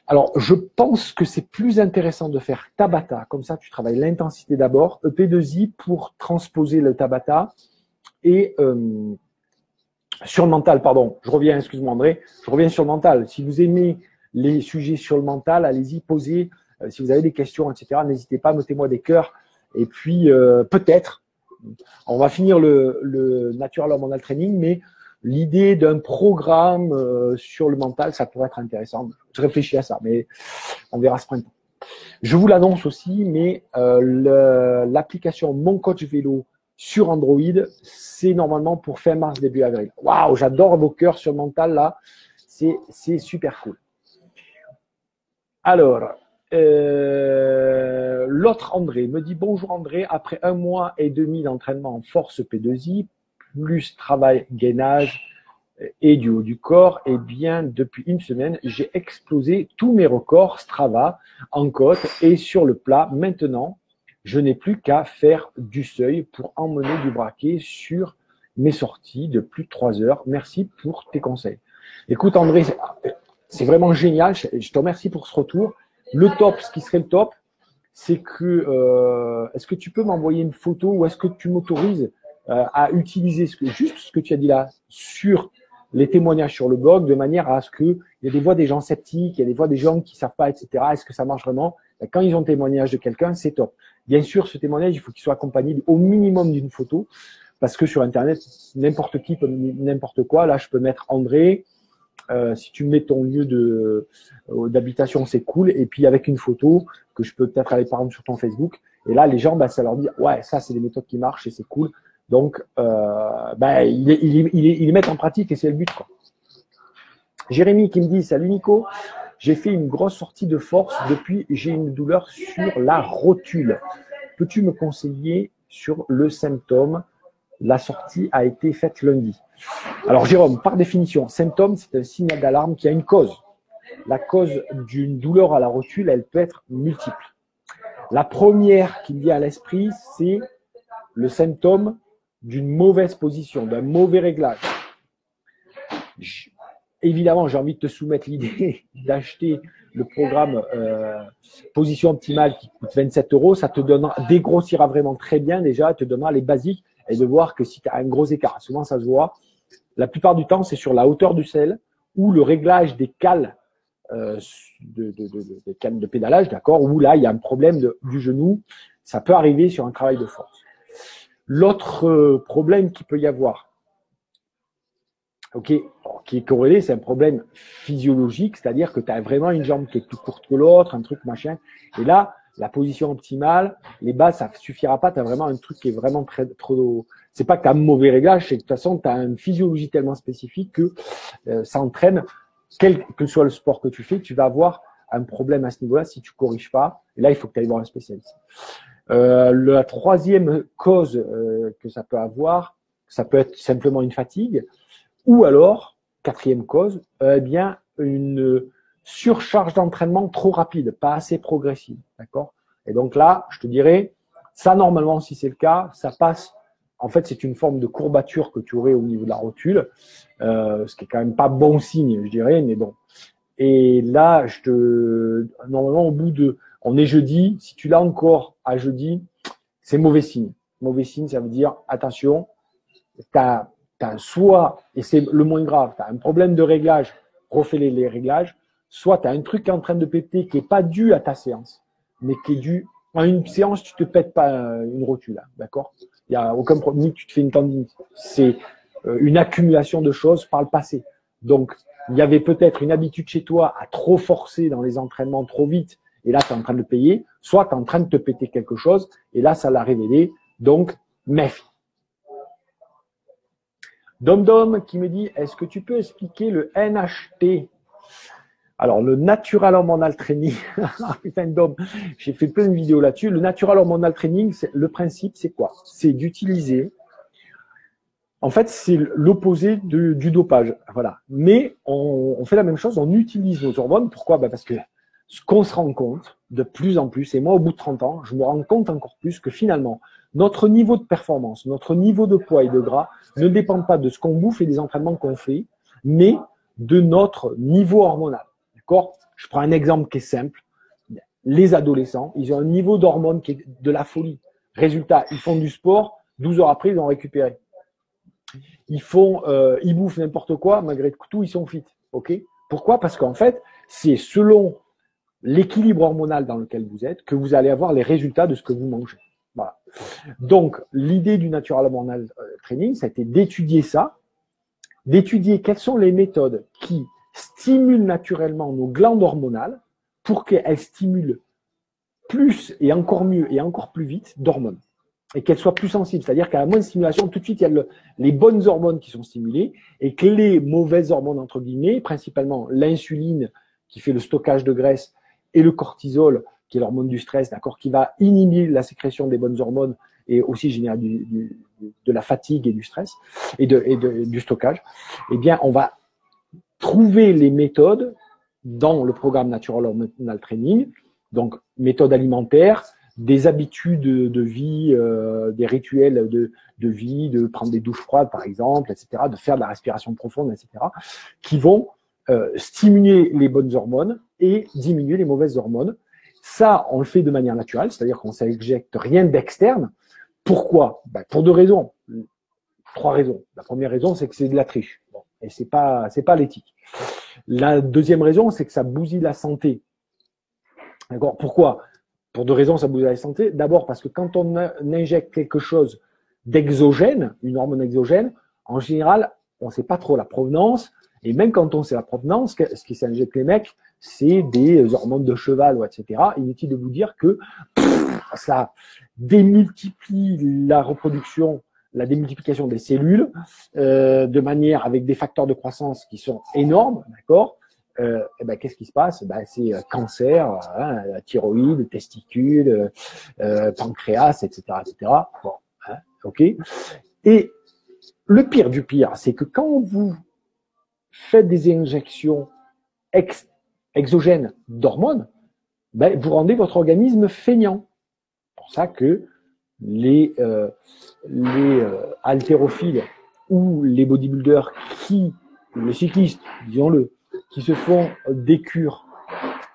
Alors, je pense que c'est plus intéressant de faire Tabata. Comme ça, tu travailles l'intensité d'abord. P2I pour transposer le Tabata et sur le mental, pardon, je reviens, excuse-moi André, je reviens sur le mental. Si vous aimez les sujets sur le mental, allez-y, posez. Si vous avez des questions, etc., n'hésitez pas, mettez-moi des cœurs. Et puis, peut-être, on va finir le Natural Hormonal Training, mais l'idée d'un programme sur le mental, ça pourrait être intéressant. Je réfléchis à ça, mais on verra ce printemps. Je vous l'annonce aussi, mais l'application Mon Coach Vélo sur Android, c'est normalement pour fin mars, début avril. Waouh, j'adore vos cœurs sur le mental là, c'est super cool. Alors, l'autre André me dit bonjour André, après 1 mois et demi d'entraînement en force P2I, plus travail gainage et du haut du corps, et bien depuis 1 semaine, j'ai explosé tous mes records Strava en côte et sur le plat. Maintenant, je n'ai plus qu'à faire du seuil pour emmener du braquet sur mes sorties de plus de 3 heures. Merci pour tes conseils. Écoute André, c'est vraiment génial. Je te remercie pour ce retour. Le top, ce qui serait le top, c'est que est-ce que tu peux m'envoyer une photo ou est-ce que tu m'autorises à utiliser juste ce que tu as dit là sur les témoignages sur le blog de manière à ce qu'il y ait des fois des gens sceptiques, il y a des fois des gens qui ne savent pas, etc. Est-ce que ça marche vraiment? Quand ils ont le témoignage de quelqu'un, c'est top. Bien sûr, ce témoignage, il faut qu'il soit accompagné au minimum d'une photo parce que sur Internet, n'importe qui peut n'importe quoi. Là, je peux mettre André. Si tu mets ton lieu d'habitation, c'est cool. Et puis avec une photo que je peux peut-être aller par exemple sur ton Facebook. Et là, les gens, ça leur dit ouais, ça c'est des méthodes qui marchent et c'est cool. Donc, ils les mettent en pratique et c'est le but, quoi. Jérémy qui me dit salut Nico, j'ai fait une grosse sortie de force depuis j'ai une douleur sur la rotule. Peux-tu me conseiller sur le symptôme? La sortie a été faite lundi. Alors Jérôme, par définition, symptôme, c'est un signal d'alarme qui a une cause. La cause d'une douleur à la rotule, elle peut être multiple. La première qui me vient à l'esprit, c'est le symptôme d'une mauvaise position, d'un mauvais réglage. Évidemment, j'ai envie de te soumettre l'idée d'acheter le programme position optimale qui coûte 27 €, ça te donnera, dégrossira vraiment très bien déjà, te donnera les basiques et de voir que si tu as un gros écart, souvent ça se voit, la plupart du temps c'est sur la hauteur du selle ou le réglage des cales des cannes de pédalage, d'accord, où là il y a un problème du genou, ça peut arriver sur un travail de force. L'autre problème qu'il peut y avoir, qui est corrélé, c'est un problème physiologique, c'est-à-dire que tu as vraiment une jambe qui est plus courte que l'autre, un truc machin. Et là, la position optimale, les bases, ça suffira pas. Tu as vraiment un truc qui est vraiment trop. C'est pas que tu as un mauvais réglage, c'est que de toute façon, tu as une physiologie tellement spécifique que ça entraîne, quel que soit le sport que tu fais, tu vas avoir un problème à ce niveau-là si tu corriges pas. Et là, il faut que tu ailles voir un spécialiste. La troisième cause que ça peut avoir, ça peut être simplement une fatigue. Ou alors, quatrième cause, eh bien, une surcharge d'entraînement trop rapide, pas assez progressive, d'accord? Et donc là, je te dirais, ça normalement, si c'est le cas, ça passe. En fait, c'est une forme de courbature que tu aurais au niveau de la rotule, ce qui est quand même pas bon signe, je dirais, mais bon. Et là, normalement, on est jeudi, si tu l'as encore à jeudi, c'est mauvais signe. Mauvais signe, ça veut dire, attention, t'as soit, et c'est le moins grave, tu as un problème de réglage, refais les réglages, soit tu as un truc qui est en train de péter qui n'est pas dû à ta séance, mais qui est dû à une séance, tu te pètes pas une rotule, d'accord? Il n'y a aucun problème, ni que tu te fais une tendinite. C'est une accumulation de choses par le passé. Donc, il y avait peut-être une habitude chez toi à trop forcer dans les entraînements trop vite, et là, tu es en train de payer, soit tu es en train de te péter quelque chose, et là, ça l'a révélé. Donc, méfie. Dom qui me dit, est-ce que tu peux expliquer le NHT? Alors, le Natural Hormonal Training, putain Dom, j'ai fait plein de vidéos là-dessus. Le Natural Hormonal Training, le principe, c'est quoi? C'est d'utiliser, en fait, c'est l'opposé du dopage, voilà. Mais on fait la même chose, on utilise nos hormones. Pourquoi? Parce que ce qu'on se rend compte de plus en plus, et moi, au bout de 30 ans, je me rends compte encore plus que finalement, notre niveau de performance, notre niveau de poids et de gras ne dépend pas de ce qu'on bouffe et des entraînements qu'on fait, mais de notre niveau hormonal. D'accord? Je prends un exemple qui est simple. Les adolescents, ils ont un niveau d'hormones qui est de la folie. Résultat, ils font du sport, 12 heures après, ils ont récupéré. Ils bouffent n'importe quoi, malgré tout, ils sont fit. Ok? Pourquoi? Parce qu'en fait, c'est selon l'équilibre hormonal dans lequel vous êtes que vous allez avoir les résultats de ce que vous mangez. Voilà. Donc, l'idée du Natural Hormonal Training, ça a été d'étudier ça, d'étudier quelles sont les méthodes qui stimulent naturellement nos glandes hormonales pour qu'elles stimulent plus et encore mieux et encore plus vite d'hormones et qu'elles soient plus sensibles. C'est-à-dire qu'à la moindre stimulation, tout de suite, il y a les bonnes hormones qui sont stimulées et que les mauvaises hormones, entre guillemets, principalement l'insuline qui fait le stockage de graisse et le cortisol, qui est l'hormone du stress, d'accord, qui va inhiber la sécrétion des bonnes hormones et aussi générer de la fatigue et du stress et du stockage, eh bien, on va trouver les méthodes dans le programme Natural Hormonal Training, donc méthodes alimentaires, des habitudes de vie, des rituels de vie, de prendre des douches froides par exemple, etc., de faire de la respiration profonde, etc., qui vont stimuler les bonnes hormones et diminuer les mauvaises hormones. Ça, on le fait de manière naturelle, c'est-à-dire qu'on ne s'injecte rien d'externe. Pourquoi? Pour deux raisons. 3 raisons. La première raison, c'est que c'est de la triche. Bon, et c'est pas l'éthique. La deuxième raison, c'est que ça bousille la santé. D'accord? Pourquoi? Pour 2 raisons, ça bousille la santé. D'abord, parce que quand on injecte quelque chose d'exogène, une hormone exogène, en général, on ne sait pas trop la provenance. Et même quand on sait la provenance, ce qui s'injecte les mecs, c'est des hormones de cheval, etc. Inutile de vous dire que ça démultiplie la reproduction, la démultiplication des cellules, de manière avec des facteurs de croissance qui sont énormes, d'accord? Et ben, qu'est-ce qui se passe? C'est cancer, la thyroïde, testicules, pancréas, etc., etc. Bon, ok. Et le pire du pire, c'est que quand vous faites des injections exogènes d'hormones, vous rendez votre organisme feignant. C'est pour ça que les haltérophiles ou les bodybuilders les cyclistes, disons-le, qui se font des cures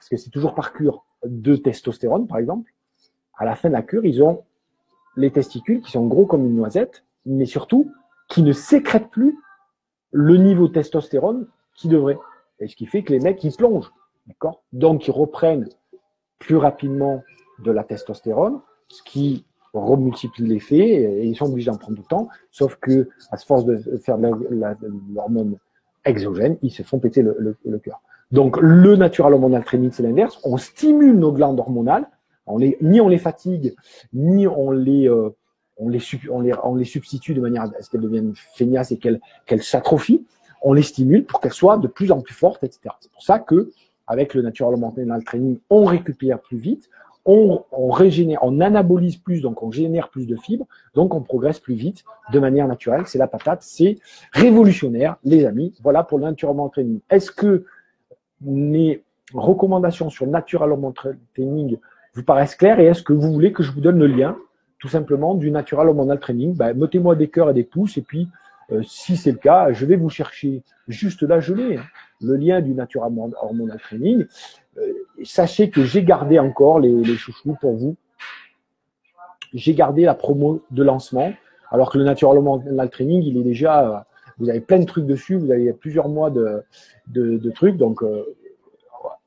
parce que c'est toujours par cure de testostérone, par exemple. À la fin de la cure, ils ont les testicules qui sont gros comme une noisette, mais surtout qui ne sécrètent plus le niveau de testostérone qu'ils devraient. Et ce qui fait que les mecs, ils plongent. D'accord? Donc, ils reprennent plus rapidement de la testostérone, ce qui remultiplie l'effet, et ils sont obligés d'en prendre tout le temps, sauf que, à force de faire de l'hormone exogène, ils se font péter le cœur. Donc, le natural hormonal training, c'est l'inverse. On stimule nos glandes hormonales, ni on les fatigue, ni on les substitue de manière à ce qu'elles deviennent feignasses et qu'elles s'atrophient. On les stimule pour qu'elles soient de plus en plus fortes, etc. C'est pour ça que, avec le natural hormonal training, on récupère plus vite, on régénère, on anabolise plus, donc on génère plus de fibres, donc on progresse plus vite de manière naturelle. C'est la patate, c'est révolutionnaire, les amis. Voilà pour le natural hormonal training. Est-ce que mes recommandations sur le natural hormonal training vous paraissent claires et est-ce que vous voulez que je vous donne le lien, tout simplement, du natural hormonal training? Mettez-moi des cœurs et des pouces et puis, si c'est le cas, je vais vous chercher juste là, je l'ai, hein, le lien du natural hormonal training. Sachez que j'ai gardé encore les chouchous pour vous. J'ai gardé la promo de lancement, alors que le natural hormonal training, il est déjà, vous avez plein de trucs dessus, vous avez plusieurs mois de trucs, donc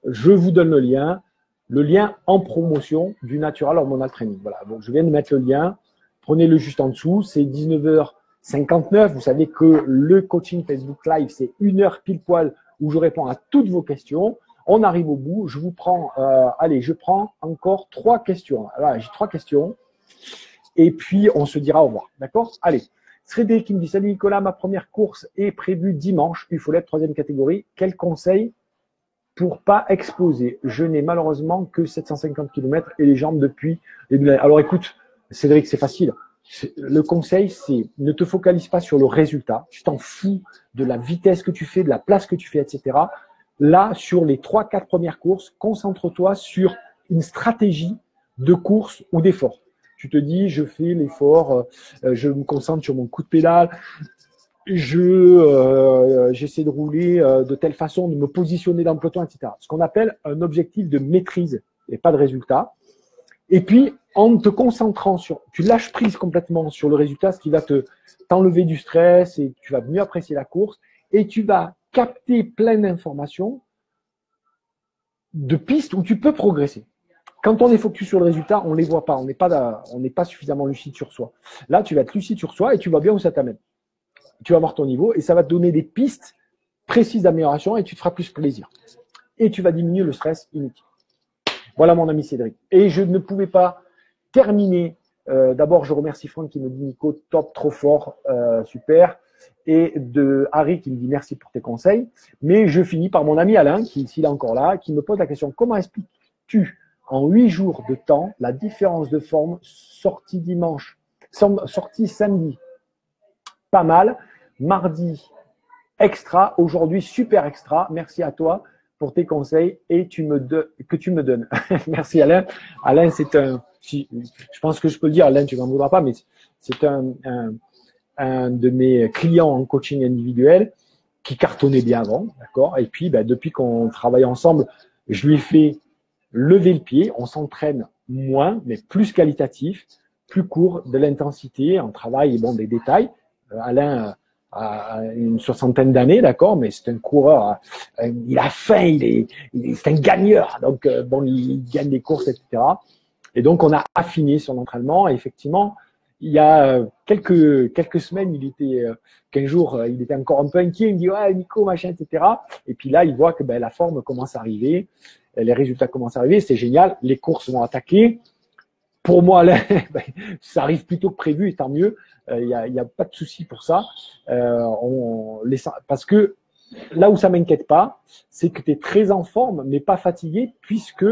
je vous donne le lien en promotion du natural hormonal training. Voilà, donc je viens de mettre le lien, prenez-le juste en dessous, c'est 19h59, vous savez que le coaching Facebook Live, c'est 1 heure pile poil où je réponds à toutes vos questions. On arrive au bout, je vous prends, je prends encore 3 questions. Voilà, j'ai 3 questions et puis on se dira au revoir, d'accord? Allez, Frédéric qui me dit, salut Nicolas, ma première course est prévue dimanche, UFOLET 3e catégorie, quel conseil pour pas exploser? Je n'ai malheureusement que 750 km et les jambes depuis les début de l'année. Alors écoute, Cédric, c'est facile. Le conseil, c'est ne te focalise pas sur le résultat. Tu t'en fous de la vitesse que tu fais, de la place que tu fais, etc. Là, sur les 3-4 premières courses, concentre-toi sur une stratégie de course ou d'effort. Tu te dis, je fais l'effort, je me concentre sur mon coup de pédale, j'essaie de rouler de telle façon, de me positionner dans le peloton, etc. Ce qu'on appelle un objectif de maîtrise et pas de résultat. Et puis, en te concentrant tu lâches prise complètement sur le résultat, ce qui va t'enlever du stress et tu vas mieux apprécier la course et tu vas capter plein d'informations, de pistes où tu peux progresser. Quand on est focus sur le résultat, on les voit pas, on n'est pas suffisamment lucide sur soi. Là, tu vas être lucide sur soi et tu vois bien où ça t'amène. Tu vas voir ton niveau et ça va te donner des pistes précises d'amélioration et tu te feras plus plaisir. Et tu vas diminuer le stress inutile. Voilà mon ami Cédric. Et je ne pouvais pas terminer. D'abord, je remercie Franck qui me dit Nico, top, trop fort, super. Et de Harry qui me dit merci pour tes conseils. Mais je finis par mon ami Alain, s'il est encore là, qui me pose la question, comment expliques-tu en 8 jours de temps la différence de forme sortie dimanche, sortie samedi, pas mal, mardi extra, aujourd'hui super extra, merci à toi pour tes conseils et que tu me donnes. Merci Alain. Alain, je pense que je peux le dire, Alain, tu m'en voudras pas, mais c'est un de mes clients en coaching individuel qui cartonnait bien avant, d'accord. Et puis, depuis qu'on travaille ensemble, je lui ai fait lever le pied. On s'entraîne moins, mais plus qualitatif, plus court, de l'intensité. On travaille des détails. Alain a une 60aine d'années, d'accord, mais c'est un coureur. Il a faim, c'est un gagneur. Donc, il gagne des courses, etc. Et donc, on a affiné son entraînement. Et effectivement, il y a quelques semaines, 15 jours, il était encore un peu inquiet. Il me dit, ouais, Nico, machin, etc. Et puis là, il voit que la forme commence à arriver, les résultats commencent à arriver, c'est génial. Les courses vont attaquer. Pour moi, là, ça arrive plutôt que prévu, et tant mieux. Il y a pas de souci pour ça. Parce que là où ça m'inquiète pas, c'est que tu es très en forme, mais pas fatigué, puisque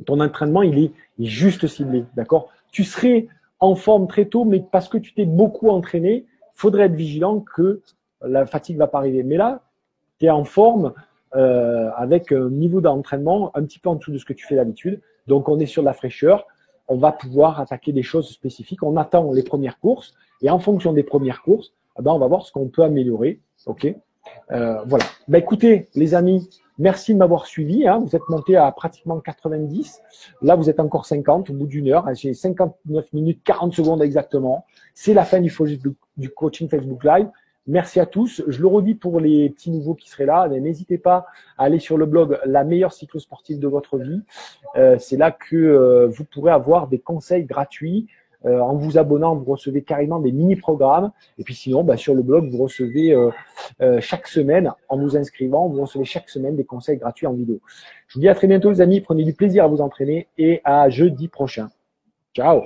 ton entraînement, il est juste ciblé, d'accord? Tu serais en forme très tôt, mais parce que tu t'es beaucoup entraîné, faudrait être vigilant que la fatigue va pas arriver. Mais là, tu es en forme avec un niveau d'entraînement un petit peu en dessous de ce que tu fais d'habitude. Donc, on est sur de la fraîcheur. On va pouvoir attaquer des choses spécifiques. On attend les premières courses et en fonction des premières courses, on va voir ce qu'on peut améliorer. Ok, voilà. Écoutez, les amis, Merci de m'avoir suivi. Hein. Vous êtes monté à pratiquement 90. Là, vous êtes encore 50 au bout d'une heure. J'ai 59 minutes, 40 secondes exactement. C'est la fin du coaching Facebook Live. Merci à tous. Je le redis pour les petits nouveaux qui seraient là. N'hésitez pas à aller sur le blog La meilleure cyclosportive de votre vie. C'est là que vous pourrez avoir des conseils gratuits. En vous abonnant, vous recevez carrément des mini-programmes. Et puis sinon, sur le blog, vous recevez chaque semaine, en vous inscrivant, vous recevez chaque semaine des conseils gratuits en vidéo. Je vous dis à très bientôt les amis. Prenez du plaisir à vous entraîner et à jeudi prochain. Ciao.